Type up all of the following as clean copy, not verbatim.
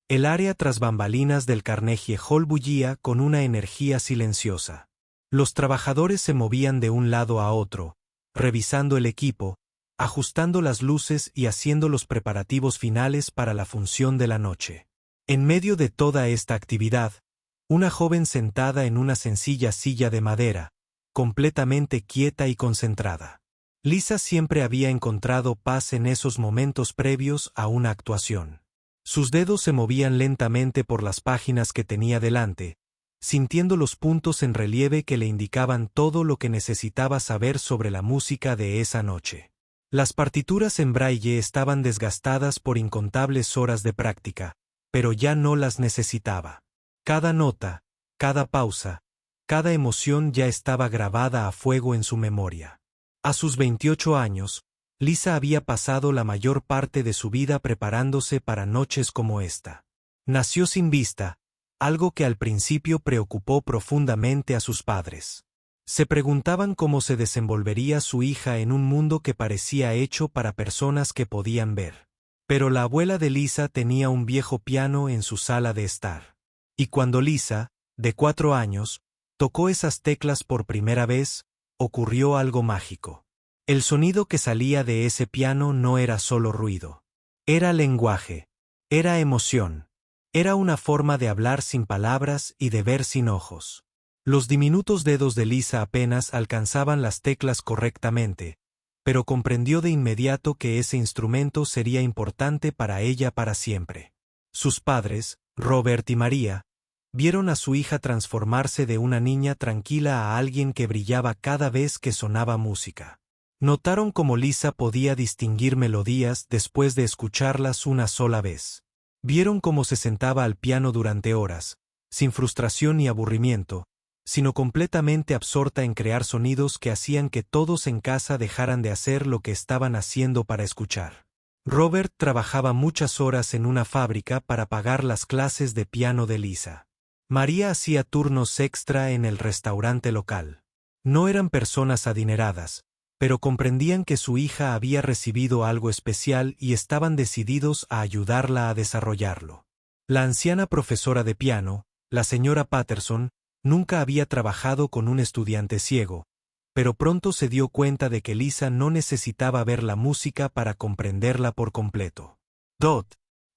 El área tras bambalinas del Carnegie Hall bullía con una energía silenciosa. Los trabajadores se movían de un lado a otro, revisando el equipo, ajustando las luces y haciendo los preparativos finales para la función de la noche. En medio de toda esta actividad, una joven sentada en una sencilla silla de madera, completamente quieta y concentrada. Lisa siempre había encontrado paz en esos momentos previos a una actuación. Sus dedos se movían lentamente por las páginas que tenía delante, sintiendo los puntos en relieve que le indicaban todo lo que necesitaba saber sobre la música de esa noche. Las partituras en braille estaban desgastadas por incontables horas de práctica, pero ya no las necesitaba. Cada nota, cada pausa, cada emoción ya estaba grabada a fuego en su memoria. A sus 28 años, Lisa había pasado la mayor parte de su vida preparándose para noches como esta. Nació sin vista, algo que al principio preocupó profundamente a sus padres. Se preguntaban cómo se desenvolvería su hija en un mundo que parecía hecho para personas que podían ver. Pero la abuela de Lisa tenía un viejo piano en su sala de estar. Y cuando Lisa, de 4 años, tocó esas teclas por primera vez, ocurrió algo mágico. El sonido que salía de ese piano no era solo ruido. Era lenguaje. Era emoción. Era una forma de hablar sin palabras y de ver sin ojos. Los diminutos dedos de Lisa apenas alcanzaban las teclas correctamente, pero comprendió de inmediato que ese instrumento sería importante para ella para siempre. Sus padres, Robert y María, vieron a su hija transformarse de una niña tranquila a alguien que brillaba cada vez que sonaba música. Notaron cómo Lisa podía distinguir melodías después de escucharlas una sola vez. Vieron cómo se sentaba al piano durante horas, sin frustración ni aburrimiento, sino completamente absorta en crear sonidos que hacían que todos en casa dejaran de hacer lo que estaban haciendo para escuchar. Robert trabajaba muchas horas en una fábrica para pagar las clases de piano de Lisa. María hacía turnos extra en el restaurante local. No eran personas adineradas, pero comprendían que su hija había recibido algo especial y estaban decididos a ayudarla a desarrollarlo. La anciana profesora de piano, la señora Patterson, nunca había trabajado con un estudiante ciego, pero pronto se dio cuenta de que Lisa no necesitaba ver la música para comprenderla por completo.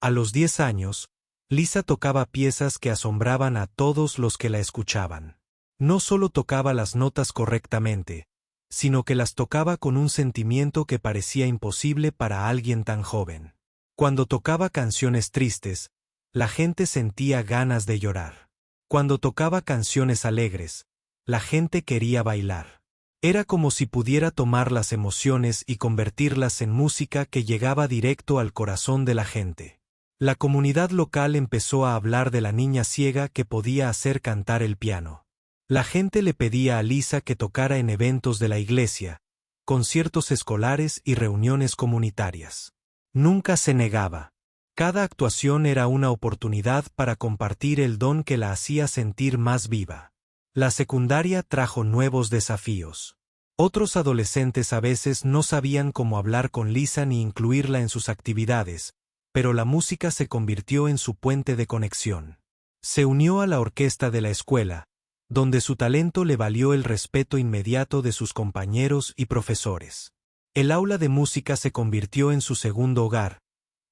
A los 10 años, Lisa tocaba piezas que asombraban a todos los que la escuchaban. No solo tocaba las notas correctamente, sino que las tocaba con un sentimiento que parecía imposible para alguien tan joven. Cuando tocaba canciones tristes, la gente sentía ganas de llorar. Cuando tocaba canciones alegres, la gente quería bailar. Era como si pudiera tomar las emociones y convertirlas en música que llegaba directo al corazón de la gente. La comunidad local empezó a hablar de la niña ciega que podía hacer cantar el piano. La gente le pedía a Lisa que tocara en eventos de la iglesia, conciertos escolares y reuniones comunitarias. Nunca se negaba. Cada actuación era una oportunidad para compartir el don que la hacía sentir más viva. La secundaria trajo nuevos desafíos. Otros adolescentes a veces no sabían cómo hablar con Lisa ni incluirla en sus actividades, pero la música se convirtió en su puente de conexión. Se unió a la orquesta de la escuela, donde su talento le valió el respeto inmediato de sus compañeros y profesores. El aula de música se convirtió en su segundo hogar,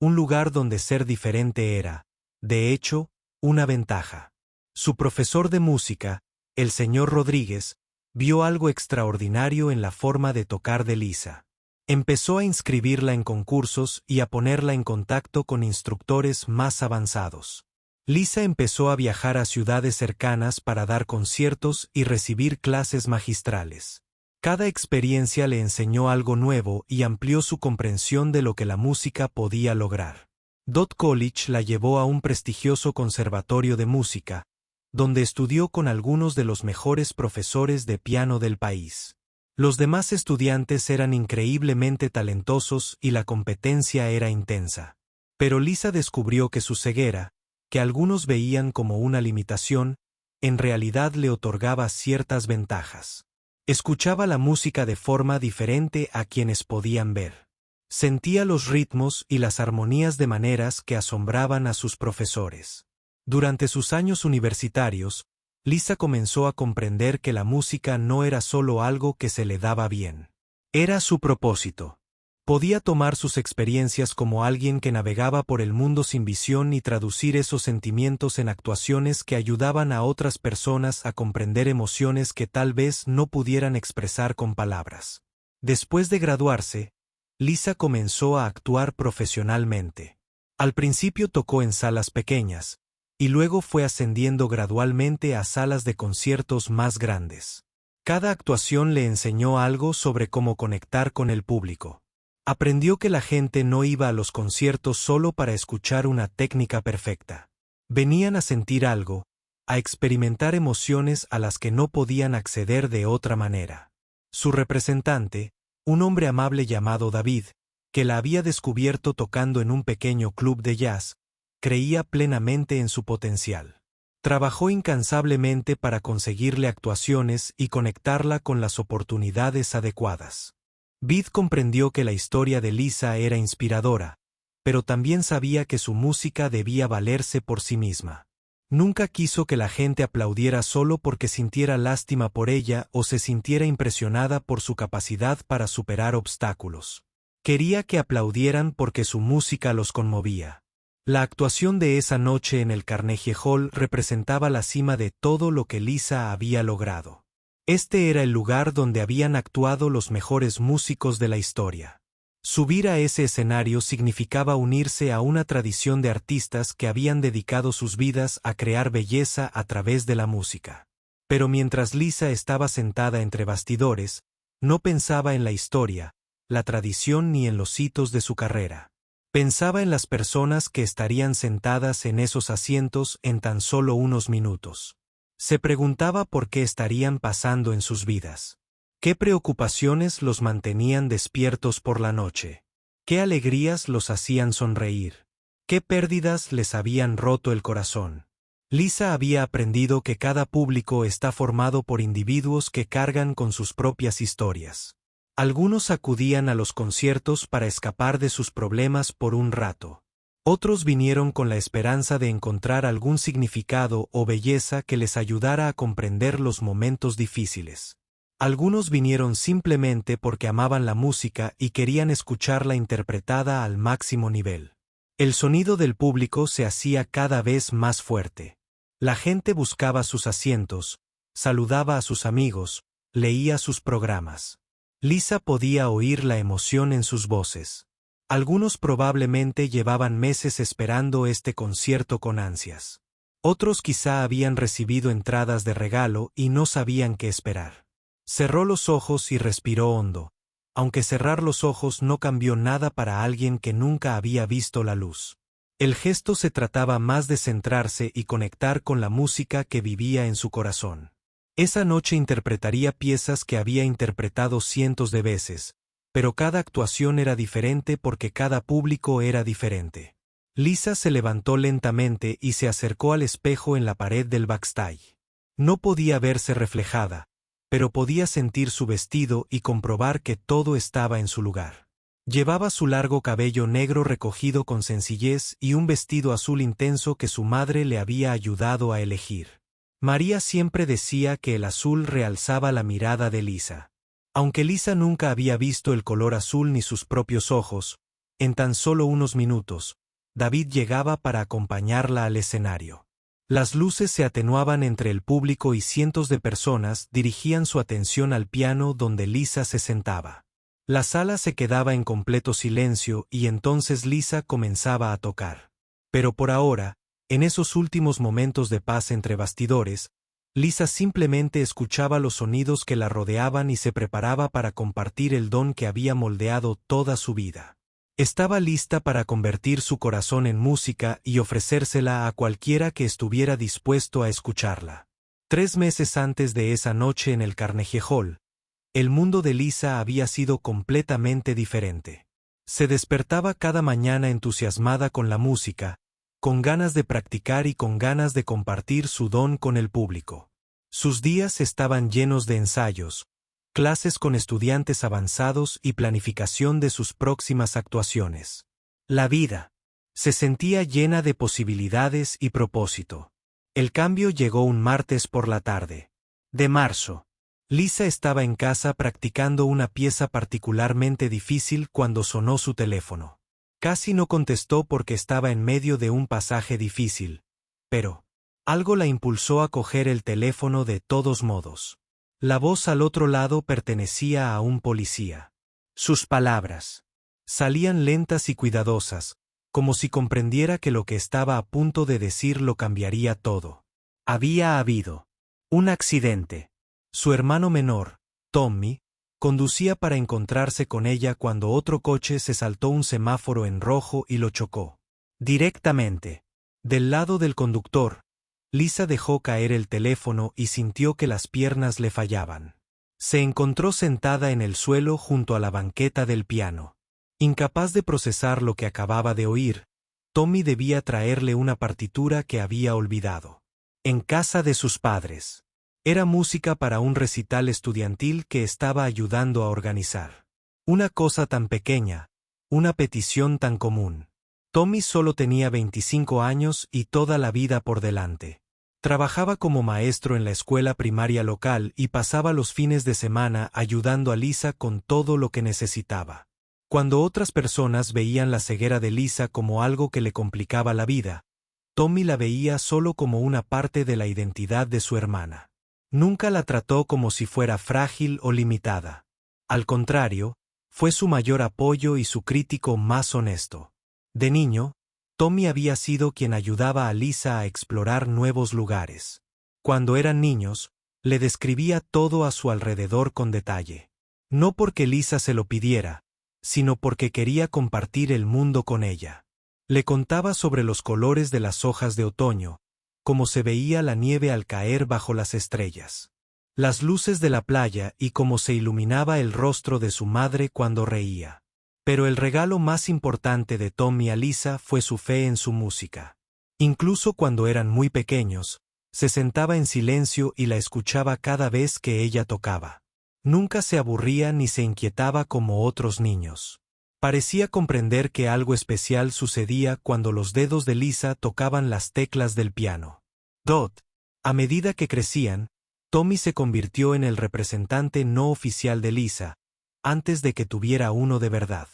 un lugar donde ser diferente era, de hecho, una ventaja. Su profesor de música, el señor Rodríguez, vio algo extraordinario en la forma de tocar de Lisa. Empezó a inscribirla en concursos y a ponerla en contacto con instructores más avanzados. Lisa empezó a viajar a ciudades cercanas para dar conciertos y recibir clases magistrales. Cada experiencia le enseñó algo nuevo y amplió su comprensión de lo que la música podía lograr. Dot College la llevó a un prestigioso conservatorio de música, donde estudió con algunos de los mejores profesores de piano del país. Los demás estudiantes eran increíblemente talentosos y la competencia era intensa. Pero Lisa descubrió que su ceguera, que algunos veían como una limitación, en realidad le otorgaba ciertas ventajas. Escuchaba la música de forma diferente a quienes podían ver. Sentía los ritmos y las armonías de maneras que asombraban a sus profesores. Durante sus años universitarios, Lisa comenzó a comprender que la música no era solo algo que se le daba bien. Era su propósito. Podía tomar sus experiencias como alguien que navegaba por el mundo sin visión y traducir esos sentimientos en actuaciones que ayudaban a otras personas a comprender emociones que tal vez no pudieran expresar con palabras. Después de graduarse, Lisa comenzó a actuar profesionalmente. Al principio tocó en salas pequeñas, y luego fue ascendiendo gradualmente a salas de conciertos más grandes. Cada actuación le enseñó algo sobre cómo conectar con el público. Aprendió que la gente no iba a los conciertos solo para escuchar una técnica perfecta. Venían a sentir algo, a experimentar emociones a las que no podían acceder de otra manera. Su representante, un hombre amable llamado David, que la había descubierto tocando en un pequeño club de jazz, creía plenamente en su potencial. Trabajó incansablemente para conseguirle actuaciones y conectarla con las oportunidades adecuadas. Vid comprendió que la historia de Lisa era inspiradora, pero también sabía que su música debía valerse por sí misma. Nunca quiso que la gente aplaudiera solo porque sintiera lástima por ella o se sintiera impresionada por su capacidad para superar obstáculos. Quería que aplaudieran porque su música los conmovía. La actuación de esa noche en el Carnegie Hall representaba la cima de todo lo que Lisa había logrado. Este era el lugar donde habían actuado los mejores músicos de la historia. Subir a ese escenario significaba unirse a una tradición de artistas que habían dedicado sus vidas a crear belleza a través de la música. Pero mientras Lisa estaba sentada entre bastidores, no pensaba en la historia, la tradición ni en los hitos de su carrera. Pensaba en las personas que estarían sentadas en esos asientos en tan solo unos minutos. Se preguntaba por qué estarían pasando en sus vidas. ¿Qué preocupaciones los mantenían despiertos por la noche? ¿Qué alegrías los hacían sonreír? ¿Qué pérdidas les habían roto el corazón? Lisa había aprendido que cada público está formado por individuos que cargan con sus propias historias. Algunos acudían a los conciertos para escapar de sus problemas por un rato. Otros vinieron con la esperanza de encontrar algún significado o belleza que les ayudara a comprender los momentos difíciles. Algunos vinieron simplemente porque amaban la música y querían escucharla interpretada al máximo nivel. El sonido del público se hacía cada vez más fuerte. La gente buscaba sus asientos, saludaba a sus amigos, leía sus programas. Lisa podía oír la emoción en sus voces. Algunos probablemente llevaban meses esperando este concierto con ansias. Otros quizá habían recibido entradas de regalo y no sabían qué esperar. Cerró los ojos y respiró hondo, aunque cerrar los ojos no cambió nada para alguien que nunca había visto la luz. El gesto se trataba más de centrarse y conectar con la música que vivía en su corazón. Esa noche interpretaría piezas que había interpretado cientos de veces, pero cada actuación era diferente porque cada público era diferente. Lisa se levantó lentamente y se acercó al espejo en la pared del backstage. No podía verse reflejada, pero podía sentir su vestido y comprobar que todo estaba en su lugar. Llevaba su largo cabello negro recogido con sencillez y un vestido azul intenso que su madre le había ayudado a elegir. María siempre decía que el azul realzaba la mirada de Lisa. Aunque Lisa nunca había visto el color azul ni sus propios ojos, en tan solo unos minutos, David llegaba para acompañarla al escenario. Las luces se atenuaban entre el público y cientos de personas dirigían su atención al piano donde Lisa se sentaba. La sala se quedaba en completo silencio y entonces Lisa comenzaba a tocar. Pero por ahora, en esos últimos momentos de paz entre bastidores, Lisa simplemente escuchaba los sonidos que la rodeaban y se preparaba para compartir el don que había moldeado toda su vida. Estaba lista para convertir su corazón en música y ofrecérsela a cualquiera que estuviera dispuesto a escucharla. 3 meses antes de esa noche en el Carnegie Hall, el mundo de Lisa había sido completamente diferente. Se despertaba cada mañana entusiasmada con la música, con ganas de practicar y con ganas de compartir su don con el público. Sus días estaban llenos de ensayos, clases con estudiantes avanzados y planificación de sus próximas actuaciones. La vida se sentía llena de posibilidades y propósito. El cambio llegó un martes por la tarde de marzo. Lisa estaba en casa practicando una pieza particularmente difícil cuando sonó su teléfono. Casi no contestó porque estaba en medio de un pasaje difícil, pero algo la impulsó a coger el teléfono de todos modos. La voz al otro lado pertenecía a un policía. Sus palabras salían lentas y cuidadosas, como si comprendiera que lo que estaba a punto de decir lo cambiaría todo. Había habido un accidente. Su hermano menor, Tommy, conducía para encontrarse con ella cuando otro coche se saltó un semáforo en rojo y lo chocó. Directamente del lado del conductor, Lisa dejó caer el teléfono y sintió que las piernas le fallaban. Se encontró sentada en el suelo junto a la banqueta del piano. Incapaz de procesar lo que acababa de oír, Tommy debía traerle una partitura que había olvidado. En casa de sus padres. Era música para un recital estudiantil que estaba ayudando a organizar. Una cosa tan pequeña, una petición tan común. Tommy solo tenía 25 años y toda la vida por delante. Trabajaba como maestro en la escuela primaria local y pasaba los fines de semana ayudando a Lisa con todo lo que necesitaba. Cuando otras personas veían la ceguera de Lisa como algo que le complicaba la vida, Tommy la veía solo como una parte de la identidad de su hermana. Nunca la trató como si fuera frágil o limitada. Al contrario, fue su mayor apoyo y su crítico más honesto. De niño, Tommy había sido quien ayudaba a Lisa a explorar nuevos lugares. Cuando eran niños, le describía todo a su alrededor con detalle. No porque Lisa se lo pidiera, sino porque quería compartir el mundo con ella. Le contaba sobre los colores de las hojas de otoño, cómo se veía la nieve al caer bajo las estrellas, las luces de la playa y cómo se iluminaba el rostro de su madre cuando reía. Pero el regalo más importante de Tommy a Lisa fue su fe en su música. Incluso cuando eran muy pequeños, se sentaba en silencio y la escuchaba cada vez que ella tocaba. Nunca se aburría ni se inquietaba como otros niños. Parecía comprender que algo especial sucedía cuando los dedos de Lisa tocaban las teclas del piano. A medida que crecían, Tommy se convirtió en el representante no oficial de Lisa, antes de que tuviera uno de verdad.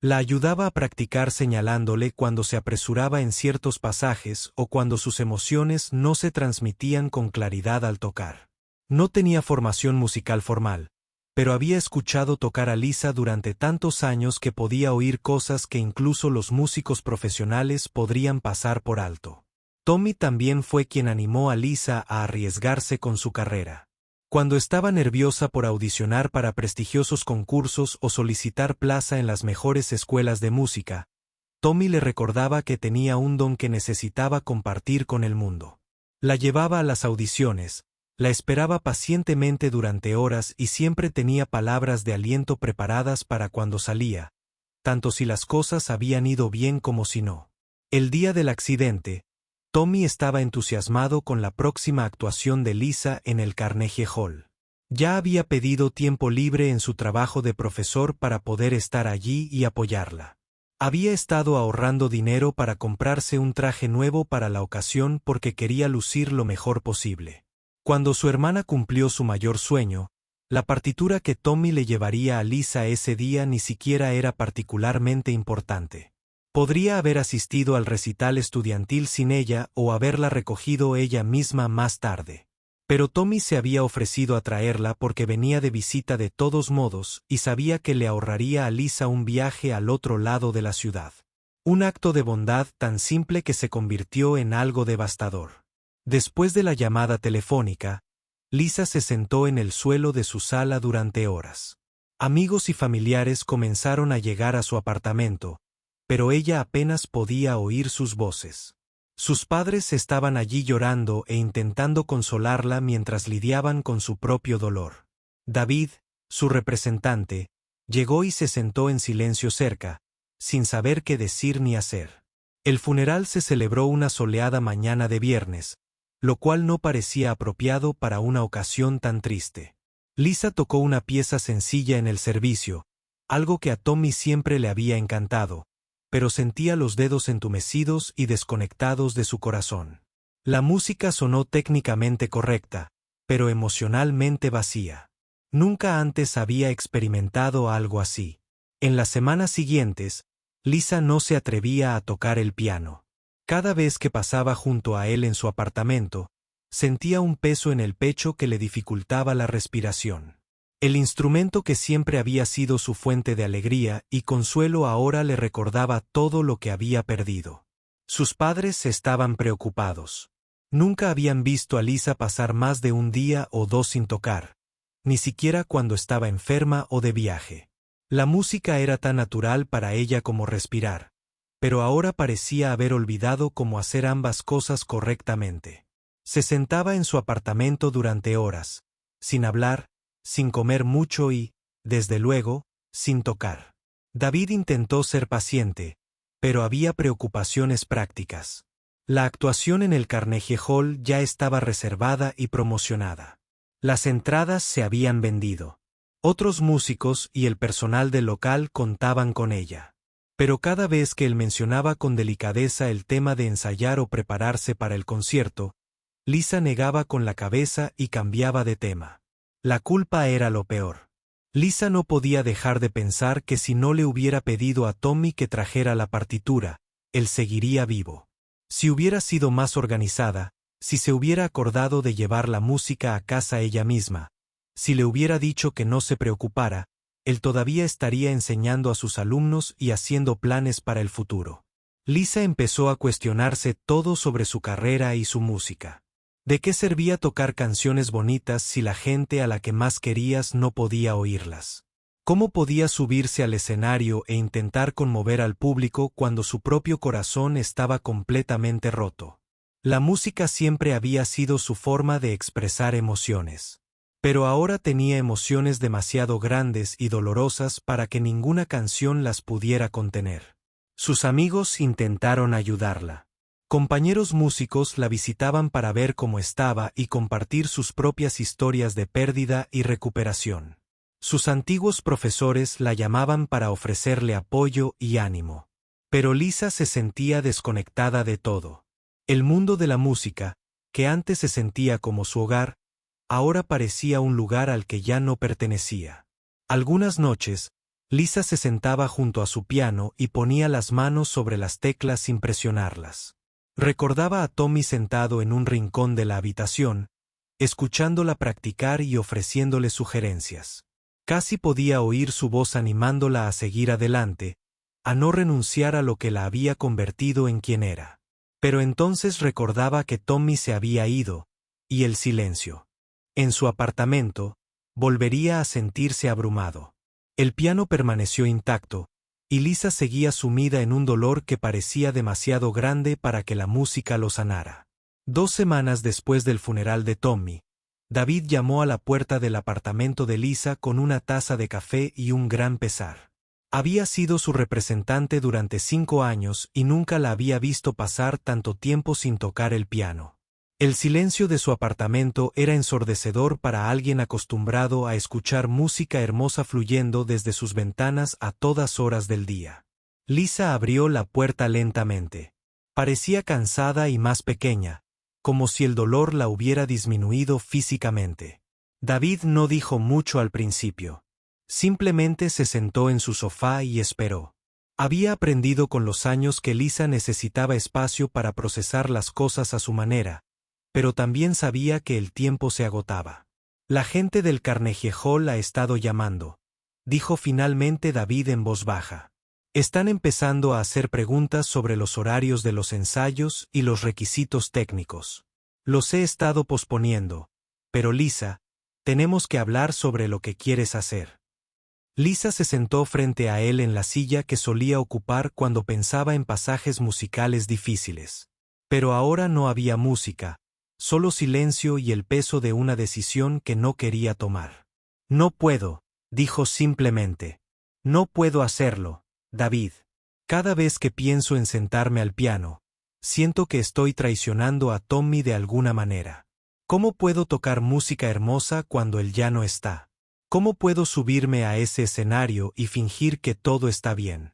La ayudaba a practicar señalándole cuando se apresuraba en ciertos pasajes o cuando sus emociones no se transmitían con claridad al tocar. No tenía formación musical formal, pero había escuchado tocar a Lisa durante tantos años que podía oír cosas que incluso los músicos profesionales podrían pasar por alto. Tommy también fue quien animó a Lisa a arriesgarse con su carrera. Cuando estaba nerviosa por audicionar para prestigiosos concursos o solicitar plaza en las mejores escuelas de música, Tommy le recordaba que tenía un don que necesitaba compartir con el mundo. La llevaba a las audiciones, la esperaba pacientemente durante horas y siempre tenía palabras de aliento preparadas para cuando salía, tanto si las cosas habían ido bien como si no. El día del accidente, Tommy estaba entusiasmado con la próxima actuación de Lisa en el Carnegie Hall. Ya había pedido tiempo libre en su trabajo de profesor para poder estar allí y apoyarla. Había estado ahorrando dinero para comprarse un traje nuevo para la ocasión porque quería lucir lo mejor posible. Cuando su hermana cumplió su mayor sueño, la partitura que Tommy le llevaría a Lisa ese día ni siquiera era particularmente importante. Podría haber asistido al recital estudiantil sin ella o haberla recogido ella misma más tarde. Pero Tommy se había ofrecido a traerla porque venía de visita de todos modos y sabía que le ahorraría a Lisa un viaje al otro lado de la ciudad. Un acto de bondad tan simple que se convirtió en algo devastador. Después de la llamada telefónica, Lisa se sentó en el suelo de su sala durante horas. Amigos y familiares comenzaron a llegar a su apartamento, pero ella apenas podía oír sus voces. Sus padres estaban allí llorando e intentando consolarla mientras lidiaban con su propio dolor. David, su representante, llegó y se sentó en silencio cerca, sin saber qué decir ni hacer. El funeral se celebró una soleada mañana de viernes, lo cual no parecía apropiado para una ocasión tan triste. Lisa tocó una pieza sencilla en el servicio, algo que a Tommy siempre le había encantado, pero sentía los dedos entumecidos y desconectados de su corazón. La música sonó técnicamente correcta, pero emocionalmente vacía. Nunca antes había experimentado algo así. En las semanas siguientes, Lisa no se atrevía a tocar el piano. Cada vez que pasaba junto a él en su apartamento, sentía un peso en el pecho que le dificultaba la respiración. El instrumento que siempre había sido su fuente de alegría y consuelo ahora le recordaba todo lo que había perdido. Sus padres estaban preocupados. Nunca habían visto a Lisa pasar más de un día o dos sin tocar, ni siquiera cuando estaba enferma o de viaje. La música era tan natural para ella como respirar, pero ahora parecía haber olvidado cómo hacer ambas cosas correctamente. Se sentaba en su apartamento durante horas, sin hablar, sin comer mucho y, desde luego, sin tocar. David intentó ser paciente, pero había preocupaciones prácticas. La actuación en el Carnegie Hall ya estaba reservada y promocionada. Las entradas se habían vendido. Otros músicos y el personal del local contaban con ella. Pero cada vez que él mencionaba con delicadeza el tema de ensayar o prepararse para el concierto, Lisa negaba con la cabeza y cambiaba de tema. La culpa era lo peor. Lisa no podía dejar de pensar que si no le hubiera pedido a Tommy que trajera la partitura, él seguiría vivo. Si hubiera sido más organizada, si se hubiera acordado de llevar la música a casa ella misma, si le hubiera dicho que no se preocupara, él todavía estaría enseñando a sus alumnos y haciendo planes para el futuro. Lisa empezó a cuestionarse todo sobre su carrera y su música. ¿De qué servía tocar canciones bonitas si la gente a la que más querías no podía oírlas? ¿Cómo podía subirse al escenario e intentar conmover al público cuando su propio corazón estaba completamente roto? La música siempre había sido su forma de expresar emociones. Pero ahora tenía emociones demasiado grandes y dolorosas para que ninguna canción las pudiera contener. Sus amigos intentaron ayudarla. Compañeros músicos la visitaban para ver cómo estaba y compartir sus propias historias de pérdida y recuperación. Sus antiguos profesores la llamaban para ofrecerle apoyo y ánimo. Pero Lisa se sentía desconectada de todo. El mundo de la música, que antes se sentía como su hogar, ahora parecía un lugar al que ya no pertenecía. Algunas noches, Lisa se sentaba junto a su piano y ponía las manos sobre las teclas sin presionarlas. Recordaba a Tommy sentado en un rincón de la habitación, escuchándola practicar y ofreciéndole sugerencias. Casi podía oír su voz animándola a seguir adelante, a no renunciar a lo que la había convertido en quien era. Pero entonces recordaba que Tommy se había ido, y el silencio. En su apartamento, volvería a sentirse abrumado. El piano permaneció intacto, y Lisa seguía sumida en un dolor que parecía demasiado grande para que la música lo sanara. 2 semanas después del funeral de Tommy, David llamó a la puerta del apartamento de Lisa con una taza de café y un gran pesar. Había sido su representante durante 5 años y nunca la había visto pasar tanto tiempo sin tocar el piano. El silencio de su apartamento era ensordecedor para alguien acostumbrado a escuchar música hermosa fluyendo desde sus ventanas a todas horas del día. Lisa abrió la puerta lentamente. Parecía cansada y más pequeña, como si el dolor la hubiera disminuido físicamente. David no dijo mucho al principio. Simplemente se sentó en su sofá y esperó. Había aprendido con los años que Lisa necesitaba espacio para procesar las cosas a su manera, pero también sabía que el tiempo se agotaba. La gente del Carnegie Hall ha estado llamando, dijo finalmente David en voz baja. Están empezando a hacer preguntas sobre los horarios de los ensayos y los requisitos técnicos. Los he estado posponiendo, pero Lisa, tenemos que hablar sobre lo que quieres hacer. Lisa se sentó frente a él en la silla que solía ocupar cuando pensaba en pasajes musicales difíciles. Pero ahora no había música, solo silencio y el peso de una decisión que no quería tomar. No puedo, dijo simplemente. No puedo hacerlo, David. Cada vez que pienso en sentarme al piano, siento que estoy traicionando a Tommy de alguna manera. ¿Cómo puedo tocar música hermosa cuando él ya no está? ¿Cómo puedo subirme a ese escenario y fingir que todo está bien?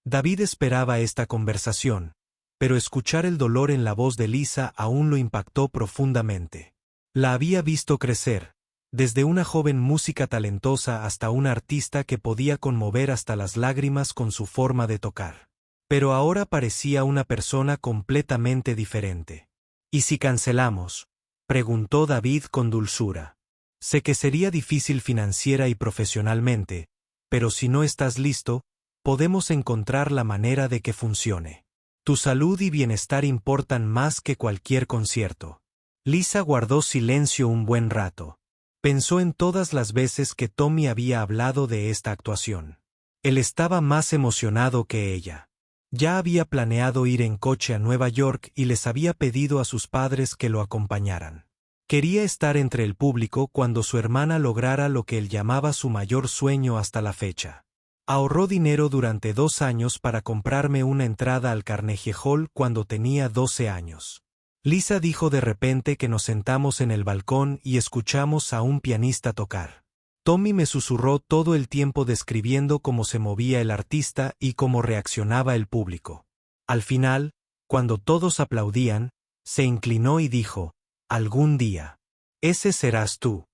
David esperaba esta conversación, pero escuchar el dolor en la voz de Lisa aún lo impactó profundamente. La había visto crecer, desde una joven música talentosa hasta una artista que podía conmover hasta las lágrimas con su forma de tocar. Pero ahora parecía una persona completamente diferente. ¿Y si cancelamos?, preguntó David con dulzura. Sé que sería difícil financiera y profesionalmente, pero si no estás listo, podemos encontrar la manera de que funcione. Tu salud y bienestar importan más que cualquier concierto. Lisa guardó silencio un buen rato. Pensó en todas las veces que Tommy había hablado de esta actuación. Él estaba más emocionado que ella. Ya había planeado ir en coche a Nueva York y les había pedido a sus padres que lo acompañaran. Quería estar entre el público cuando su hermana lograra lo que él llamaba su mayor sueño hasta la fecha. Ahorró dinero durante 2 años para comprarme una entrada al Carnegie Hall cuando tenía 12 años. Lisa dijo de repente que nos sentamos en el balcón y escuchamos a un pianista tocar. Tommy me susurró todo el tiempo describiendo cómo se movía el artista y cómo reaccionaba el público. Al final, cuando todos aplaudían, se inclinó y dijo, «Algún día. Ese serás tú».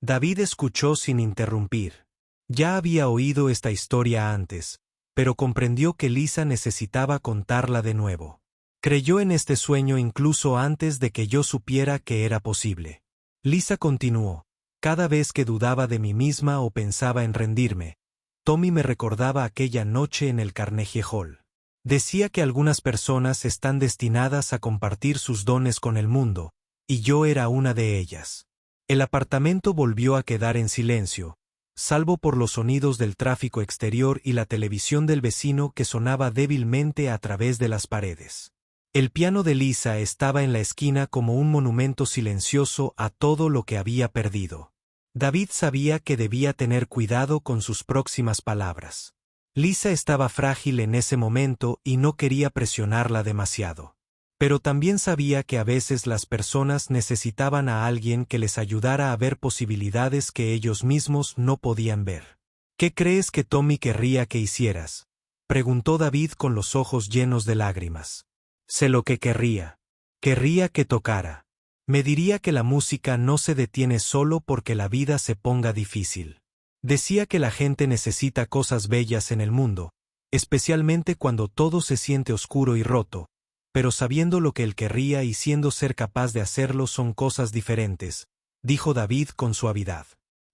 David escuchó sin interrumpir. Ya había oído esta historia antes, pero comprendió que Lisa necesitaba contarla de nuevo. Creyó en este sueño incluso antes de que yo supiera que era posible. Lisa continuó. Cada vez que dudaba de mí misma o pensaba en rendirme, Tommy me recordaba aquella noche en el Carnegie Hall. Decía que algunas personas están destinadas a compartir sus dones con el mundo, y yo era una de ellas. El apartamento volvió a quedar en silencio, salvo por los sonidos del tráfico exterior y la televisión del vecino que sonaba débilmente a través de las paredes. El piano de Lisa estaba en la esquina como un monumento silencioso a todo lo que había perdido. David sabía que debía tener cuidado con sus próximas palabras. Lisa estaba frágil en ese momento y no quería presionarla demasiado. Pero también sabía que a veces las personas necesitaban a alguien que les ayudara a ver posibilidades que ellos mismos no podían ver. ¿Qué crees que Tommy querría que hicieras?, preguntó David con los ojos llenos de lágrimas. Sé lo que querría. Querría que tocara. Me diría que la música no se detiene solo porque la vida se ponga difícil. Decía que la gente necesita cosas bellas en el mundo, especialmente cuando todo se siente oscuro y roto, pero sabiendo lo que él querría y siendo ser capaz de hacerlo son cosas diferentes, dijo David con suavidad.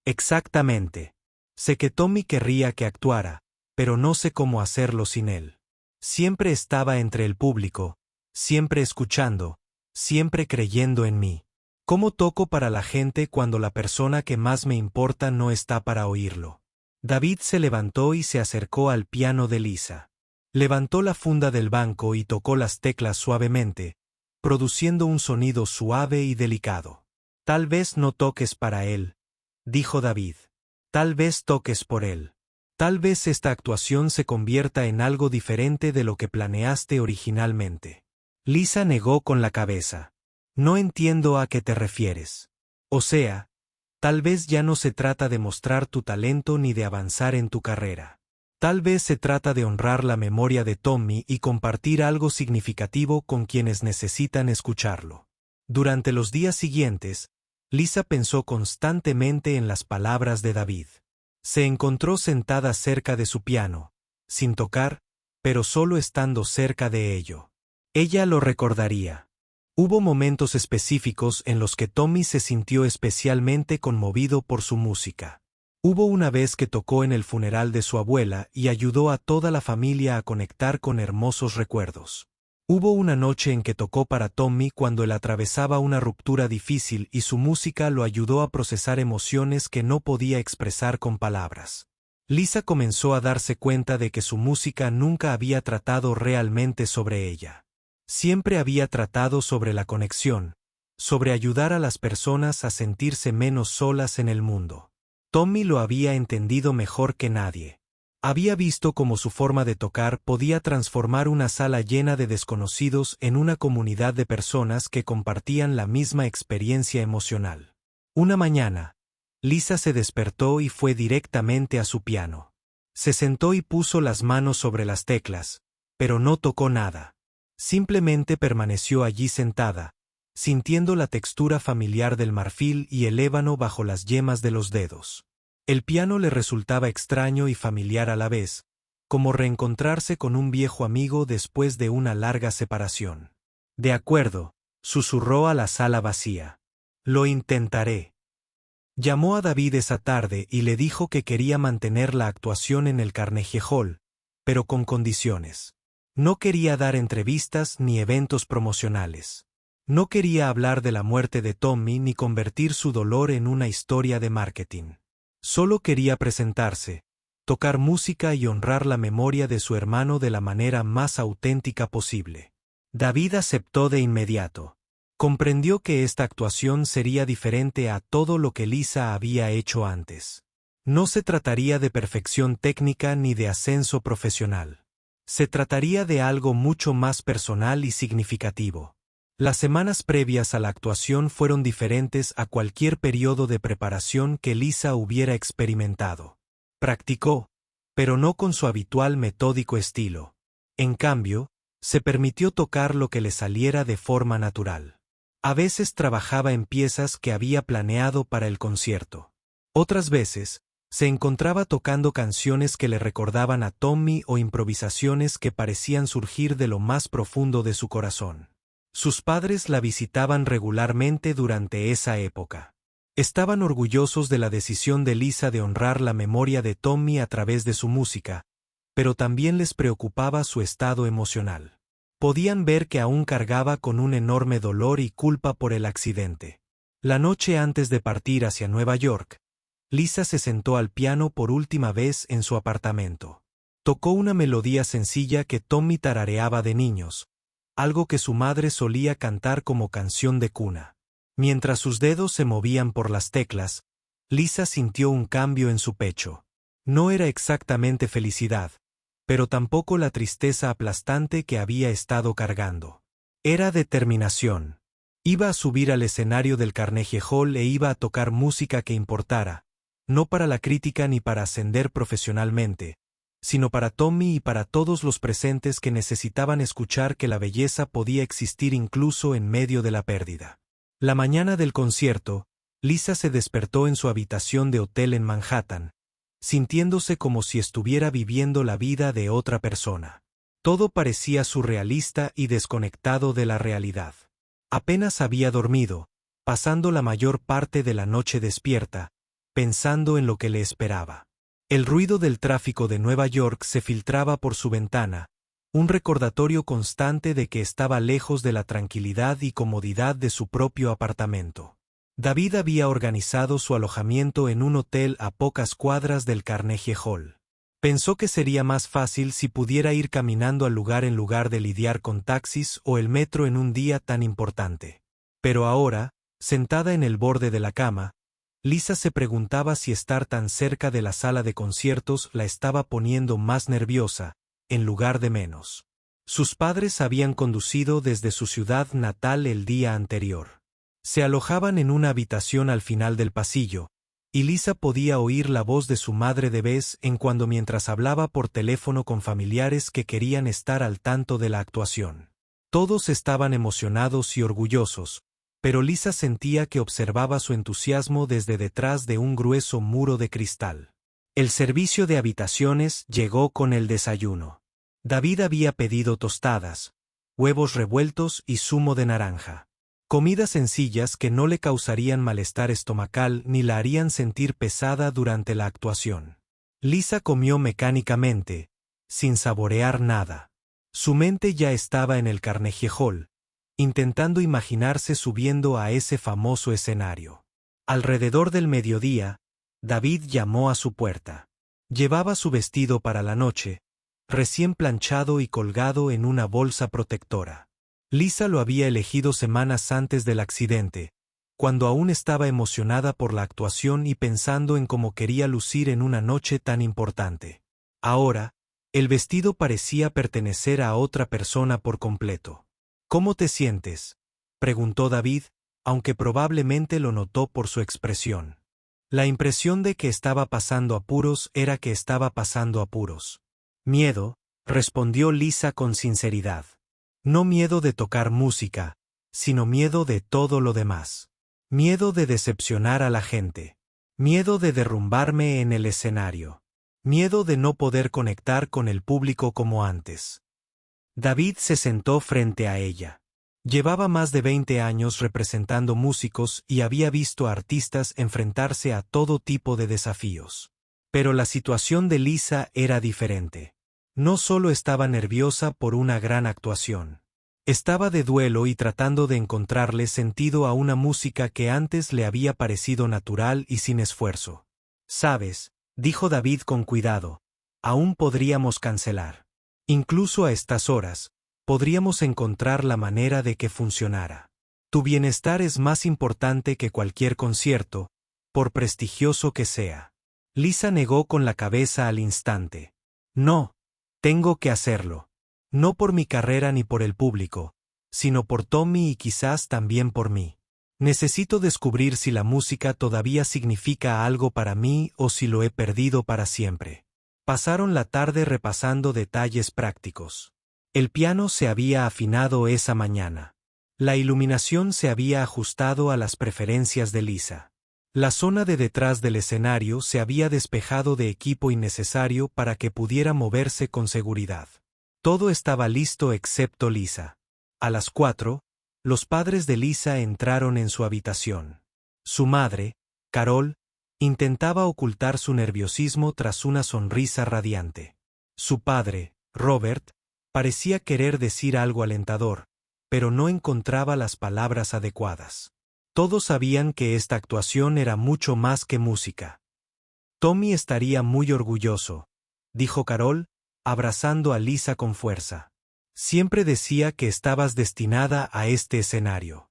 Exactamente. Sé que Tommy querría que actuara, pero no sé cómo hacerlo sin él. Siempre estaba entre el público, siempre escuchando, siempre creyendo en mí. ¿Cómo toco para la gente cuando la persona que más me importa no está para oírlo? David se levantó y se acercó al piano de Lisa. Levantó la funda del banco y tocó las teclas suavemente, produciendo un sonido suave y delicado. Tal vez no toques para él, dijo David. Tal vez toques por él. Tal vez esta actuación se convierta en algo diferente de lo que planeaste originalmente. Lisa negó con la cabeza. No entiendo a qué te refieres. O sea, tal vez ya no se trata de mostrar tu talento ni de avanzar en tu carrera. Tal vez se trata de honrar la memoria de Tommy y compartir algo significativo con quienes necesitan escucharlo. Durante los días siguientes, Lisa pensó constantemente en las palabras de David. Se encontró sentada cerca de su piano, sin tocar, pero solo estando cerca de ello. Ella lo recordaría. Hubo momentos específicos en los que Tommy se sintió especialmente conmovido por su música. Hubo una vez que tocó en el funeral de su abuela y ayudó a toda la familia a conectar con hermosos recuerdos. Hubo una noche en que tocó para Tommy cuando él atravesaba una ruptura difícil y su música lo ayudó a procesar emociones que no podía expresar con palabras. Lisa comenzó a darse cuenta de que su música nunca había tratado realmente sobre ella. Siempre había tratado sobre la conexión, sobre ayudar a las personas a sentirse menos solas en el mundo. Tommy lo había entendido mejor que nadie. Había visto cómo su forma de tocar podía transformar una sala llena de desconocidos en una comunidad de personas que compartían la misma experiencia emocional. Una mañana, Lisa se despertó y fue directamente a su piano. Se sentó y puso las manos sobre las teclas, pero no tocó nada. Simplemente permaneció allí sentada, sintiendo la textura familiar del marfil y el ébano bajo las yemas de los dedos. El piano le resultaba extraño y familiar a la vez, como reencontrarse con un viejo amigo después de una larga separación. De acuerdo, susurró a la sala vacía. Lo intentaré. Llamó a David esa tarde y le dijo que quería mantener la actuación en el Carnegie Hall, pero con condiciones. No quería dar entrevistas ni eventos promocionales. No quería hablar de la muerte de Tommy ni convertir su dolor en una historia de marketing. Solo quería presentarse, tocar música y honrar la memoria de su hermano de la manera más auténtica posible. David aceptó de inmediato. Comprendió que esta actuación sería diferente a todo lo que Lisa había hecho antes. No se trataría de perfección técnica ni de ascenso profesional. Se trataría de algo mucho más personal y significativo. Las semanas previas a la actuación fueron diferentes a cualquier periodo de preparación que Lisa hubiera experimentado. Practicó, pero no con su habitual metódico estilo. En cambio, se permitió tocar lo que le saliera de forma natural. A veces trabajaba en piezas que había planeado para el concierto. Otras veces, se encontraba tocando canciones que le recordaban a Tommy o improvisaciones que parecían surgir de lo más profundo de su corazón. Sus padres la visitaban regularmente durante esa época. Estaban orgullosos de la decisión de Lisa de honrar la memoria de Tommy a través de su música, pero también les preocupaba su estado emocional. Podían ver que aún cargaba con un enorme dolor y culpa por el accidente. La noche antes de partir hacia Nueva York, Lisa se sentó al piano por última vez en su apartamento. Tocó una melodía sencilla que Tommy tarareaba de niños, algo que su madre solía cantar como canción de cuna. Mientras sus dedos se movían por las teclas, Lisa sintió un cambio en su pecho. No era exactamente felicidad, pero tampoco la tristeza aplastante que había estado cargando. Era determinación. Iba a subir al escenario del Carnegie Hall e iba a tocar música que importara, no para la crítica ni para ascender profesionalmente, sino para Tommy y para todos los presentes que necesitaban escuchar que la belleza podía existir incluso en medio de la pérdida. La mañana del concierto, Lisa se despertó en su habitación de hotel en Manhattan, sintiéndose como si estuviera viviendo la vida de otra persona. Todo parecía surrealista y desconectado de la realidad. Apenas había dormido, pasando la mayor parte de la noche despierta, pensando en lo que le esperaba. El ruido del tráfico de Nueva York se filtraba por su ventana, un recordatorio constante de que estaba lejos de la tranquilidad y comodidad de su propio apartamento. David había organizado su alojamiento en un hotel a pocas cuadras del Carnegie Hall. Pensó que sería más fácil si pudiera ir caminando al lugar en lugar de lidiar con taxis o el metro en un día tan importante. Pero ahora, sentada en el borde de la cama, Lisa se preguntaba si estar tan cerca de la sala de conciertos la estaba poniendo más nerviosa, en lugar de menos. Sus padres habían conducido desde su ciudad natal el día anterior. Se alojaban en una habitación al final del pasillo, y Lisa podía oír la voz de su madre de vez en cuando mientras hablaba por teléfono con familiares que querían estar al tanto de la actuación. Todos estaban emocionados y orgullosos, pero Lisa sentía que observaba su entusiasmo desde detrás de un grueso muro de cristal. El servicio de habitaciones llegó con el desayuno. David había pedido tostadas, huevos revueltos y zumo de naranja. Comidas sencillas que no le causarían malestar estomacal ni la harían sentir pesada durante la actuación. Lisa comió mecánicamente, sin saborear nada. Su mente ya estaba en el Carnegie Hall, intentando imaginarse subiendo a ese famoso escenario. Alrededor del mediodía, David llamó a su puerta. Llevaba su vestido para la noche, recién planchado y colgado en una bolsa protectora. Lisa lo había elegido semanas antes del accidente, cuando aún estaba emocionada por la actuación y pensando en cómo quería lucir en una noche tan importante. Ahora, el vestido parecía pertenecer a otra persona por completo. ¿Cómo te sientes?, preguntó David, aunque probablemente lo notó por su expresión. La impresión de que estaba pasando apuros era que estaba pasando apuros. Miedo, respondió Lisa con sinceridad. No miedo de tocar música, sino miedo de todo lo demás. Miedo de decepcionar a la gente. Miedo de derrumbarme en el escenario. Miedo de no poder conectar con el público como antes. David se sentó frente a ella. Llevaba más de 20 años representando músicos y había visto a artistas enfrentarse a todo tipo de desafíos. Pero la situación de Lisa era diferente. No solo estaba nerviosa por una gran actuación. Estaba de duelo y tratando de encontrarle sentido a una música que antes le había parecido natural y sin esfuerzo. «Sabes», dijo David con cuidado, «aún podríamos cancelar. Incluso a estas horas, podríamos encontrar la manera de que funcionara. Tu bienestar es más importante que cualquier concierto, por prestigioso que sea». Lisa negó con la cabeza al instante. «No, tengo que hacerlo. No por mi carrera ni por el público, sino por Tommy y quizás también por mí. Necesito descubrir si la música todavía significa algo para mí o si lo he perdido para siempre». Pasaron la tarde repasando detalles prácticos. El piano se había afinado esa mañana. La iluminación se había ajustado a las preferencias de Lisa. La zona de detrás del escenario se había despejado de equipo innecesario para que pudiera moverse con seguridad. Todo estaba listo excepto Lisa. A las 4, los padres de Lisa entraron en su habitación. Su madre, Carol, intentaba ocultar su nerviosismo tras una sonrisa radiante. Su padre, Robert, parecía querer decir algo alentador, pero no encontraba las palabras adecuadas. Todos sabían que esta actuación era mucho más que música. «Tommy estaría muy orgulloso», dijo Carol, abrazando a Lisa con fuerza. «Siempre decía que estabas destinada a este escenario».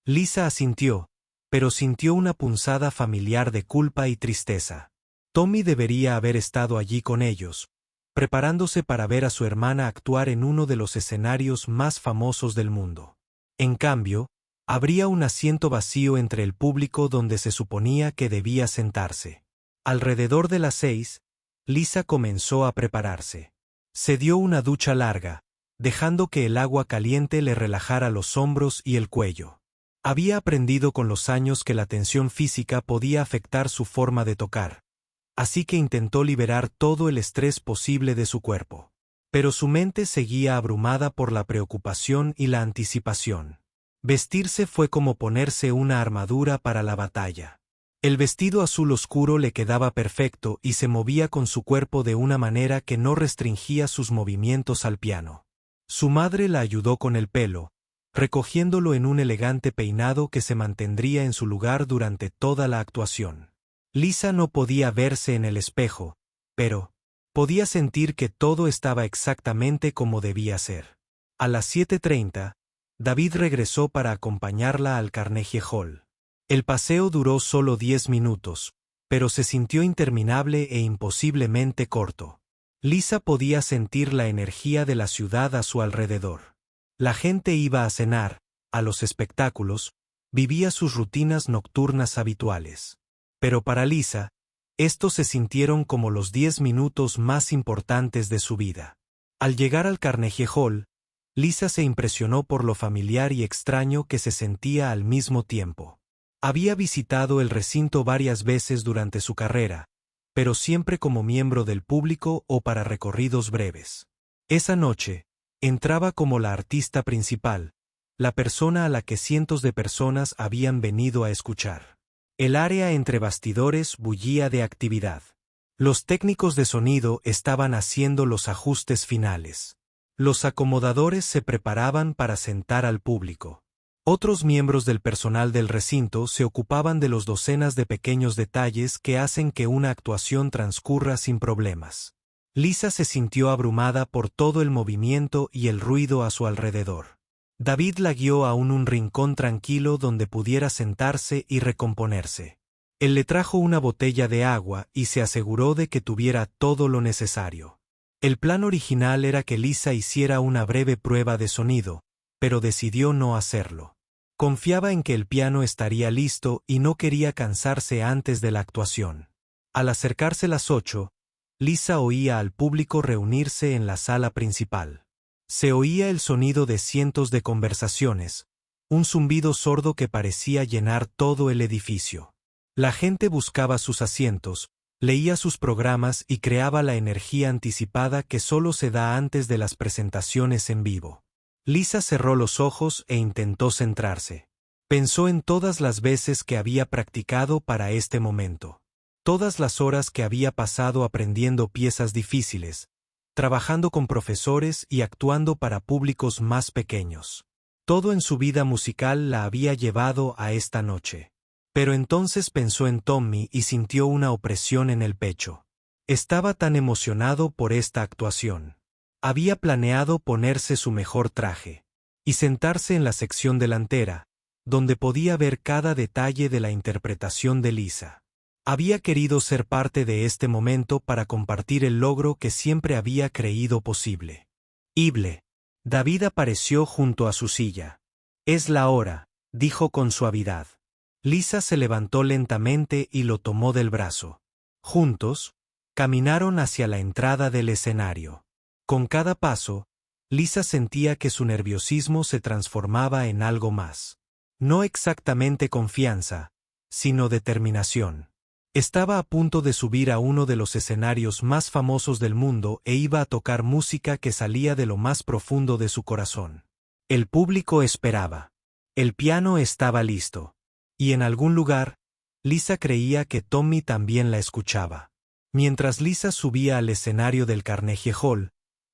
Lisa asintió, pero sintió una punzada familiar de culpa y tristeza. Tommy debería haber estado allí con ellos, preparándose para ver a su hermana actuar en uno de los escenarios más famosos del mundo. En cambio, habría un asiento vacío entre el público donde se suponía que debía sentarse. Alrededor de las 6, Lisa comenzó a prepararse. Se dio una ducha larga, dejando que el agua caliente le relajara los hombros y el cuello. Había aprendido con los años que la tensión física podía afectar su forma de tocar, así que intentó liberar todo el estrés posible de su cuerpo. Pero su mente seguía abrumada por la preocupación y la anticipación. Vestirse fue como ponerse una armadura para la batalla. El vestido azul oscuro le quedaba perfecto y se movía con su cuerpo de una manera que no restringía sus movimientos al piano. Su madre la ayudó con el pelo, recogiéndolo en un elegante peinado que se mantendría en su lugar durante toda la actuación. Lisa no podía verse en el espejo, pero podía sentir que todo estaba exactamente como debía ser. A las 7:30, David regresó para acompañarla al Carnegie Hall. El paseo duró solo 10 minutos, pero se sintió interminable e imposiblemente corto. Lisa podía sentir la energía de la ciudad a su alrededor. La gente iba a cenar, a los espectáculos, vivía sus rutinas nocturnas habituales. Pero para Lisa, estos se sintieron como los 10 minutos más importantes de su vida. Al llegar al Carnegie Hall, Lisa se impresionó por lo familiar y extraño que se sentía al mismo tiempo. Había visitado el recinto varias veces durante su carrera, pero siempre como miembro del público o para recorridos breves. Esa noche, entraba como la artista principal, la persona a la que cientos de personas habían venido a escuchar. El área entre bastidores bullía de actividad. Los técnicos de sonido estaban haciendo los ajustes finales. Los acomodadores se preparaban para sentar al público. Otros miembros del personal del recinto se ocupaban de los docenas de pequeños detalles que hacen que una actuación transcurra sin problemas. Lisa se sintió abrumada por todo el movimiento y el ruido a su alrededor. David la guió a un rincón tranquilo donde pudiera sentarse y recomponerse. Él le trajo una botella de agua y se aseguró de que tuviera todo lo necesario. El plan original era que Lisa hiciera una breve prueba de sonido, pero decidió no hacerlo. Confiaba en que el piano estaría listo y no quería cansarse antes de la actuación. Al acercarse las 8, Lisa oía al público reunirse en la sala principal. Se oía el sonido de cientos de conversaciones, un zumbido sordo que parecía llenar todo el edificio. La gente buscaba sus asientos, leía sus programas y creaba la energía anticipada que solo se da antes de las presentaciones en vivo. Lisa cerró los ojos e intentó centrarse. Pensó en todas las veces que había practicado para este momento. Todas las horas que había pasado aprendiendo piezas difíciles, trabajando con profesores y actuando para públicos más pequeños. Todo en su vida musical la había llevado a esta noche. Pero entonces pensó en Tommy y sintió una opresión en el pecho. Estaba tan emocionado por esta actuación. Había planeado ponerse su mejor traje y sentarse en la sección delantera, donde podía ver cada detalle de la interpretación de Lisa. Había querido ser parte de este momento para compartir el logro que siempre había creído posible. Ible. David apareció junto a su silla. «Es la hora», dijo con suavidad. Lisa se levantó lentamente y lo tomó del brazo. Juntos, caminaron hacia la entrada del escenario. Con cada paso, Lisa sentía que su nerviosismo se transformaba en algo más. No exactamente confianza, sino determinación. Estaba a punto de subir a uno de los escenarios más famosos del mundo e iba a tocar música que salía de lo más profundo de su corazón. El público esperaba. El piano estaba listo. Y en algún lugar, Lisa creía que Tommy también la escuchaba. Mientras Lisa subía al escenario del Carnegie Hall,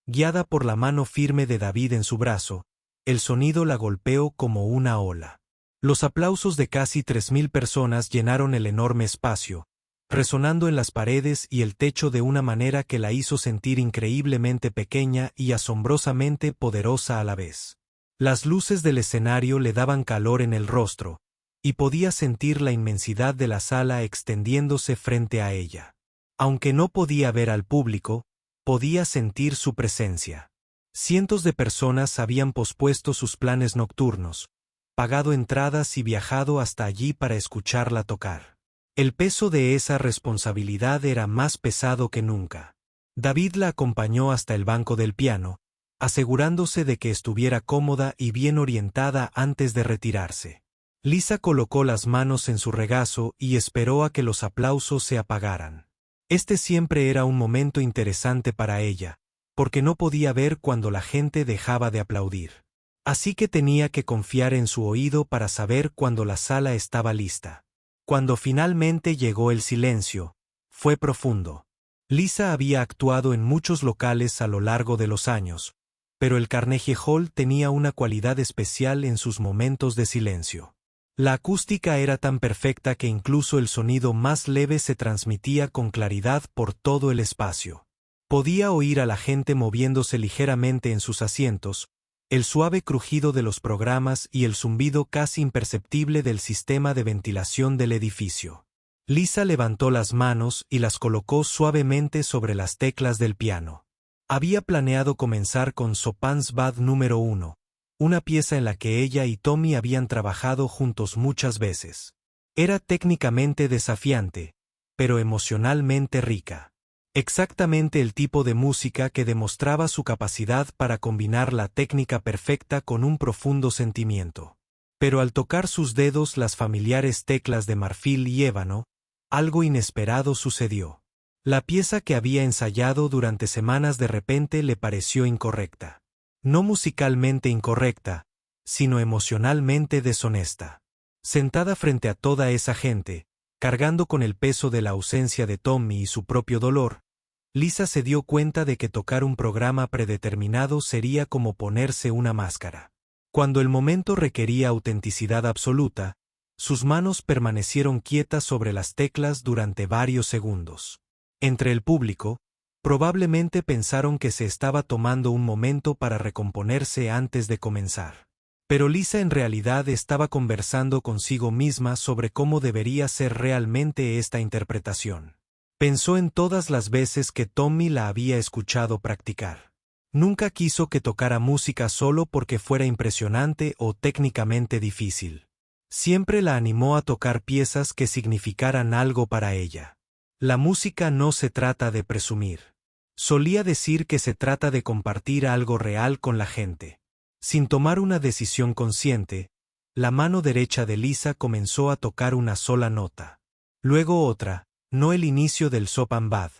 guiada por la mano firme de David en su brazo, el sonido la golpeó como una ola. Los aplausos de casi 3.000 personas llenaron el enorme espacio, resonando en las paredes y el techo de una manera que la hizo sentir increíblemente pequeña y asombrosamente poderosa a la vez. Las luces del escenario le daban calor en el rostro, y podía sentir la inmensidad de la sala extendiéndose frente a ella. Aunque no podía ver al público, podía sentir su presencia. Cientos de personas habían pospuesto sus planes nocturnos, pagado entradas y viajado hasta allí para escucharla tocar. El peso de esa responsabilidad era más pesado que nunca. David la acompañó hasta el banco del piano, asegurándose de que estuviera cómoda y bien orientada antes de retirarse. Lisa colocó las manos en su regazo y esperó a que los aplausos se apagaran. Este siempre era un momento interesante para ella, porque no podía ver cuando la gente dejaba de aplaudir. Así que tenía que confiar en su oído para saber cuando la sala estaba lista. Cuando finalmente llegó el silencio, fue profundo. Lisa había actuado en muchos locales a lo largo de los años, pero el Carnegie Hall tenía una cualidad especial en sus momentos de silencio. La acústica era tan perfecta que incluso el sonido más leve se transmitía con claridad por todo el espacio. Podía oír a la gente moviéndose ligeramente en sus asientos, el suave crujido de los programas y el zumbido casi imperceptible del sistema de ventilación del edificio. Lisa levantó las manos y las colocó suavemente sobre las teclas del piano. Había planeado comenzar con Chopin's Bad número 1, una pieza en la que ella y Tommy habían trabajado juntos muchas veces. Era técnicamente desafiante, pero emocionalmente rica. Exactamente el tipo de música que demostraba su capacidad para combinar la técnica perfecta con un profundo sentimiento. Pero al tocar sus dedos las familiares teclas de marfil y ébano, algo inesperado sucedió. La pieza que había ensayado durante semanas de repente le pareció incorrecta. No musicalmente incorrecta, sino emocionalmente deshonesta. Sentada frente a toda esa gente, cargando con el peso de la ausencia de Tommy y su propio dolor, Lisa se dio cuenta de que tocar un programa predeterminado sería como ponerse una máscara. Cuando el momento requería autenticidad absoluta, sus manos permanecieron quietas sobre las teclas durante varios segundos. Entre el público, probablemente pensaron que se estaba tomando un momento para recomponerse antes de comenzar. Pero Lisa en realidad estaba conversando consigo misma sobre cómo debería ser realmente esta interpretación. Pensó en todas las veces que Tommy la había escuchado practicar. Nunca quiso que tocara música solo porque fuera impresionante o técnicamente difícil. Siempre la animó a tocar piezas que significaran algo para ella. La música no se trata de presumir. Solía decir que se trata de compartir algo real con la gente. Sin tomar una decisión consciente, la mano derecha de Lisa comenzó a tocar una sola nota. Luego otra, no el inicio del Sopambad,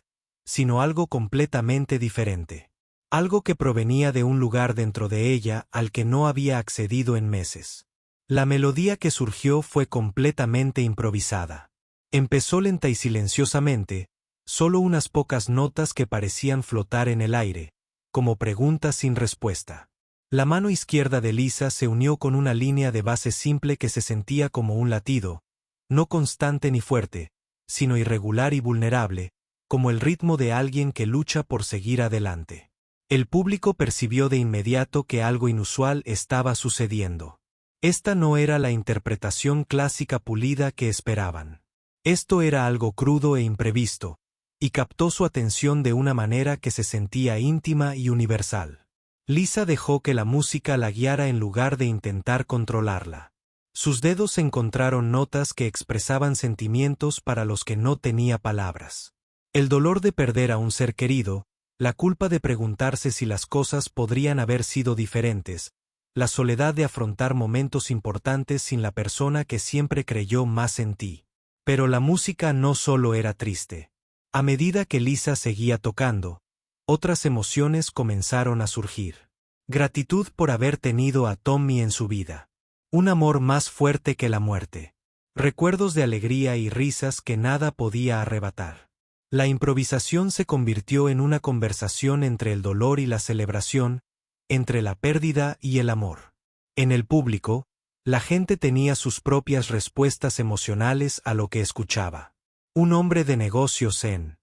sino algo completamente diferente. Algo que provenía de un lugar dentro de ella al que no había accedido en meses. La melodía que surgió fue completamente improvisada. Empezó lenta y silenciosamente, solo unas pocas notas que parecían flotar en el aire, como preguntas sin respuesta. La mano izquierda de Lisa se unió con una línea de base simple que se sentía como un latido, no constante ni fuerte, sino irregular y vulnerable, como el ritmo de alguien que lucha por seguir adelante. El público percibió de inmediato que algo inusual estaba sucediendo. Esta no era la interpretación clásica pulida que esperaban. Esto era algo crudo e imprevisto, y captó su atención de una manera que se sentía íntima y universal. Lisa dejó que la música la guiara en lugar de intentar controlarla. Sus dedos encontraron notas que expresaban sentimientos para los que no tenía palabras. El dolor de perder a un ser querido, la culpa de preguntarse si las cosas podrían haber sido diferentes, la soledad de afrontar momentos importantes sin la persona que siempre creyó más en ti. Pero la música no solo era triste. A medida que Lisa seguía tocando, otras emociones comenzaron a surgir. Gratitud por haber tenido a Tommy en su vida. Un amor más fuerte que la muerte. Recuerdos de alegría y risas que nada podía arrebatar. La improvisación se convirtió en una conversación entre el dolor y la celebración, entre la pérdida y el amor. En el público, la gente tenía sus propias respuestas emocionales a lo que escuchaba. Un hombre de negocios en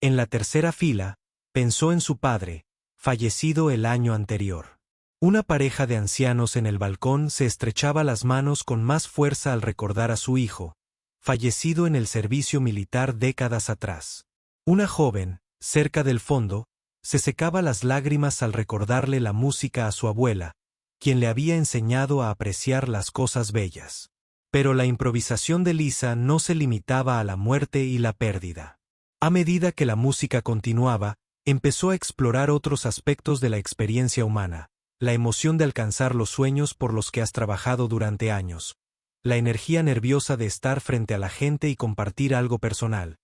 la tercera fila, pensó en su padre, fallecido el año anterior. Una pareja de ancianos en el balcón se estrechaba las manos con más fuerza al recordar a su hijo, fallecido en el servicio militar décadas atrás. Una joven, cerca del fondo, se secaba las lágrimas al recordarle la música a su abuela, quien le había enseñado a apreciar las cosas bellas. Pero la improvisación de Lisa no se limitaba a la muerte y la pérdida. A medida que la música continuaba, empezó a explorar otros aspectos de la experiencia humana, la emoción de alcanzar los sueños por los que has trabajado durante años, la energía nerviosa de estar frente a la gente y compartir algo personal,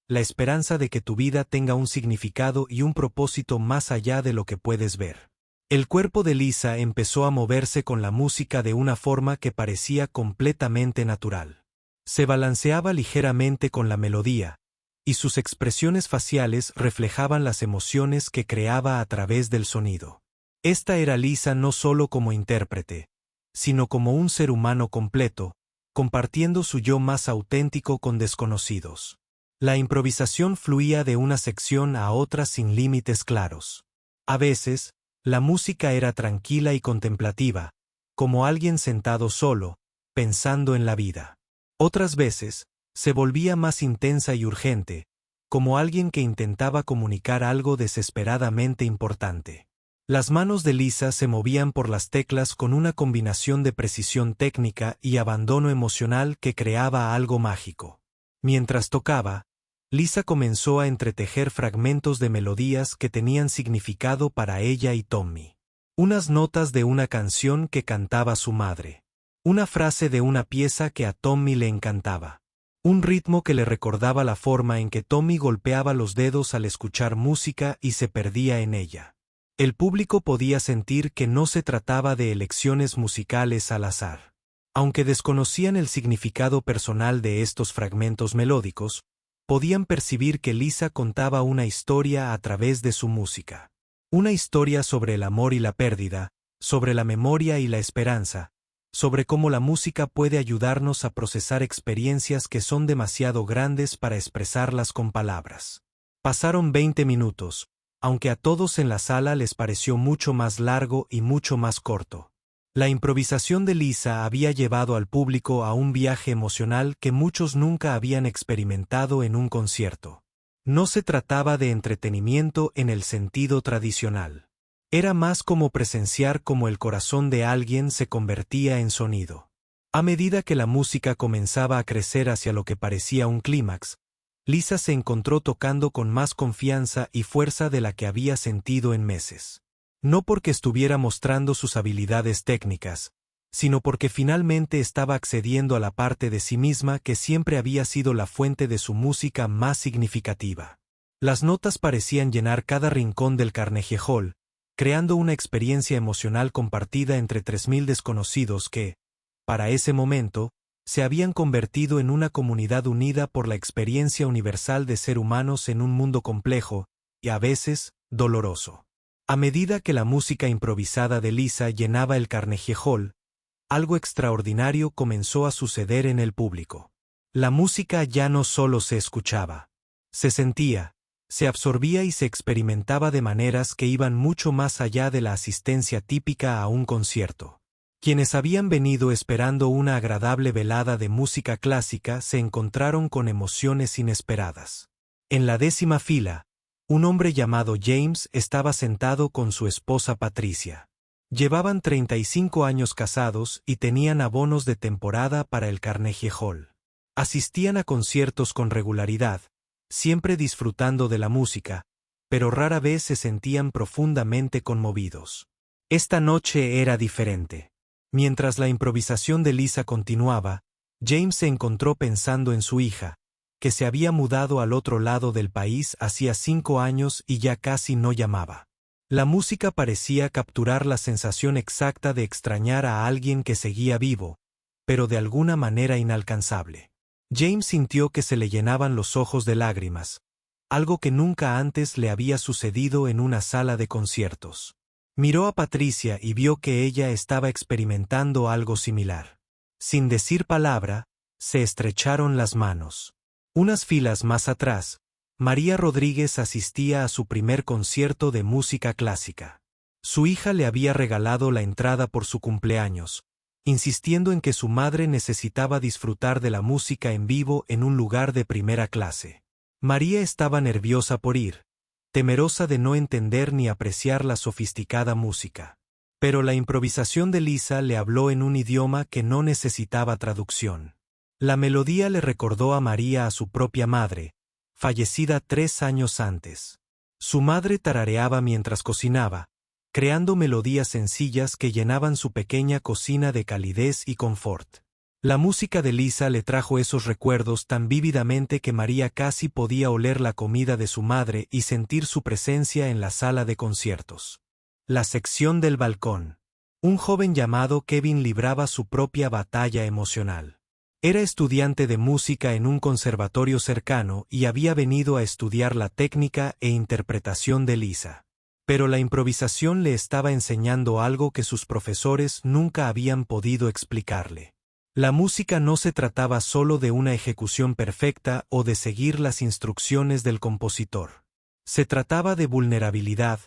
la esperanza de que tu vida tenga un significado y un propósito más allá de lo que puedes ver. El cuerpo de Lisa empezó a moverse con la música de una forma que parecía completamente natural. Se balanceaba ligeramente con la melodía, y sus expresiones faciales reflejaban las emociones que creaba a través del sonido. Esta era Lisa no solo como intérprete, sino como un ser humano completo, compartiendo su yo más auténtico con desconocidos. La improvisación fluía de una sección a otra sin límites claros. A veces, la música era tranquila y contemplativa, como alguien sentado solo, pensando en la vida. Otras veces, se volvía más intensa y urgente, como alguien que intentaba comunicar algo desesperadamente importante. Las manos de Lisa se movían por las teclas con una combinación de precisión técnica y abandono emocional que creaba algo mágico. Mientras tocaba, Lisa comenzó a entretejer fragmentos de melodías que tenían significado para ella y Tommy. Unas notas de una canción que cantaba su madre. Una frase de una pieza que a Tommy le encantaba. Un ritmo que le recordaba la forma en que Tommy golpeaba los dedos al escuchar música y se perdía en ella. El público podía sentir que no se trataba de elecciones musicales al azar. Aunque desconocían el significado personal de estos fragmentos melódicos, podían percibir que Lisa contaba una historia a través de su música. Una historia sobre el amor y la pérdida, sobre la memoria y la esperanza, sobre cómo la música puede ayudarnos a procesar experiencias que son demasiado grandes para expresarlas con palabras. Pasaron 20 minutos, aunque a todos en la sala les pareció mucho más largo y mucho más corto. La improvisación de Lisa había llevado al público a un viaje emocional que muchos nunca habían experimentado en un concierto. No se trataba de entretenimiento en el sentido tradicional. Era más como presenciar cómo el corazón de alguien se convertía en sonido. A medida que la música comenzaba a crecer hacia lo que parecía un clímax, Lisa se encontró tocando con más confianza y fuerza de la que había sentido en meses. No porque estuviera mostrando sus habilidades técnicas, sino porque finalmente estaba accediendo a la parte de sí misma que siempre había sido la fuente de su música más significativa. Las notas parecían llenar cada rincón del Carnegie Hall, creando una experiencia emocional compartida entre 3.000 desconocidos que, para ese momento, se habían convertido en una comunidad unida por la experiencia universal de ser humanos en un mundo complejo, y a veces, doloroso. A medida que la música improvisada de Lisa llenaba el Carnegie Hall, algo extraordinario comenzó a suceder en el público. La música ya no solo se escuchaba, se sentía, se absorbía y se experimentaba de maneras que iban mucho más allá de la asistencia típica a un concierto. Quienes habían venido esperando una agradable velada de música clásica se encontraron con emociones inesperadas. En la 10ª fila, un hombre llamado James estaba sentado con su esposa Patricia. Llevaban 35 años casados y tenían abonos de temporada para el Carnegie Hall. Asistían a conciertos con regularidad, siempre disfrutando de la música, pero rara vez se sentían profundamente conmovidos. Esta noche era diferente. Mientras la improvisación de Lisa continuaba, James se encontró pensando en su hija, que se había mudado al otro lado del país hacía 5 años y ya casi no llamaba. La música parecía capturar la sensación exacta de extrañar a alguien que seguía vivo, pero de alguna manera inalcanzable. James sintió que se le llenaban los ojos de lágrimas, algo que nunca antes le había sucedido en una sala de conciertos. Miró a Patricia y vio que ella estaba experimentando algo similar. Sin decir palabra, se estrecharon las manos. Unas filas más atrás, María Rodríguez asistía a su primer concierto de música clásica. Su hija le había regalado la entrada por su cumpleaños, insistiendo en que su madre necesitaba disfrutar de la música en vivo en un lugar de primera clase. María estaba nerviosa por ir, temerosa de no entender ni apreciar la sofisticada música. Pero la improvisación de Lisa le habló en un idioma que no necesitaba traducción. La melodía le recordó a María a su propia madre, fallecida 3 años antes. Su madre tarareaba mientras cocinaba, creando melodías sencillas que llenaban su pequeña cocina de calidez y confort. La música de Lisa le trajo esos recuerdos tan vívidamente que María casi podía oler la comida de su madre y sentir su presencia en la sala de conciertos. La sección del balcón. Un joven llamado Kevin libraba su propia batalla emocional. Era estudiante de música en un conservatorio cercano y había venido a estudiar la técnica e interpretación de Lisa. Pero la improvisación le estaba enseñando algo que sus profesores nunca habían podido explicarle. La música no se trataba solo de una ejecución perfecta o de seguir las instrucciones del compositor. Se trataba de vulnerabilidad,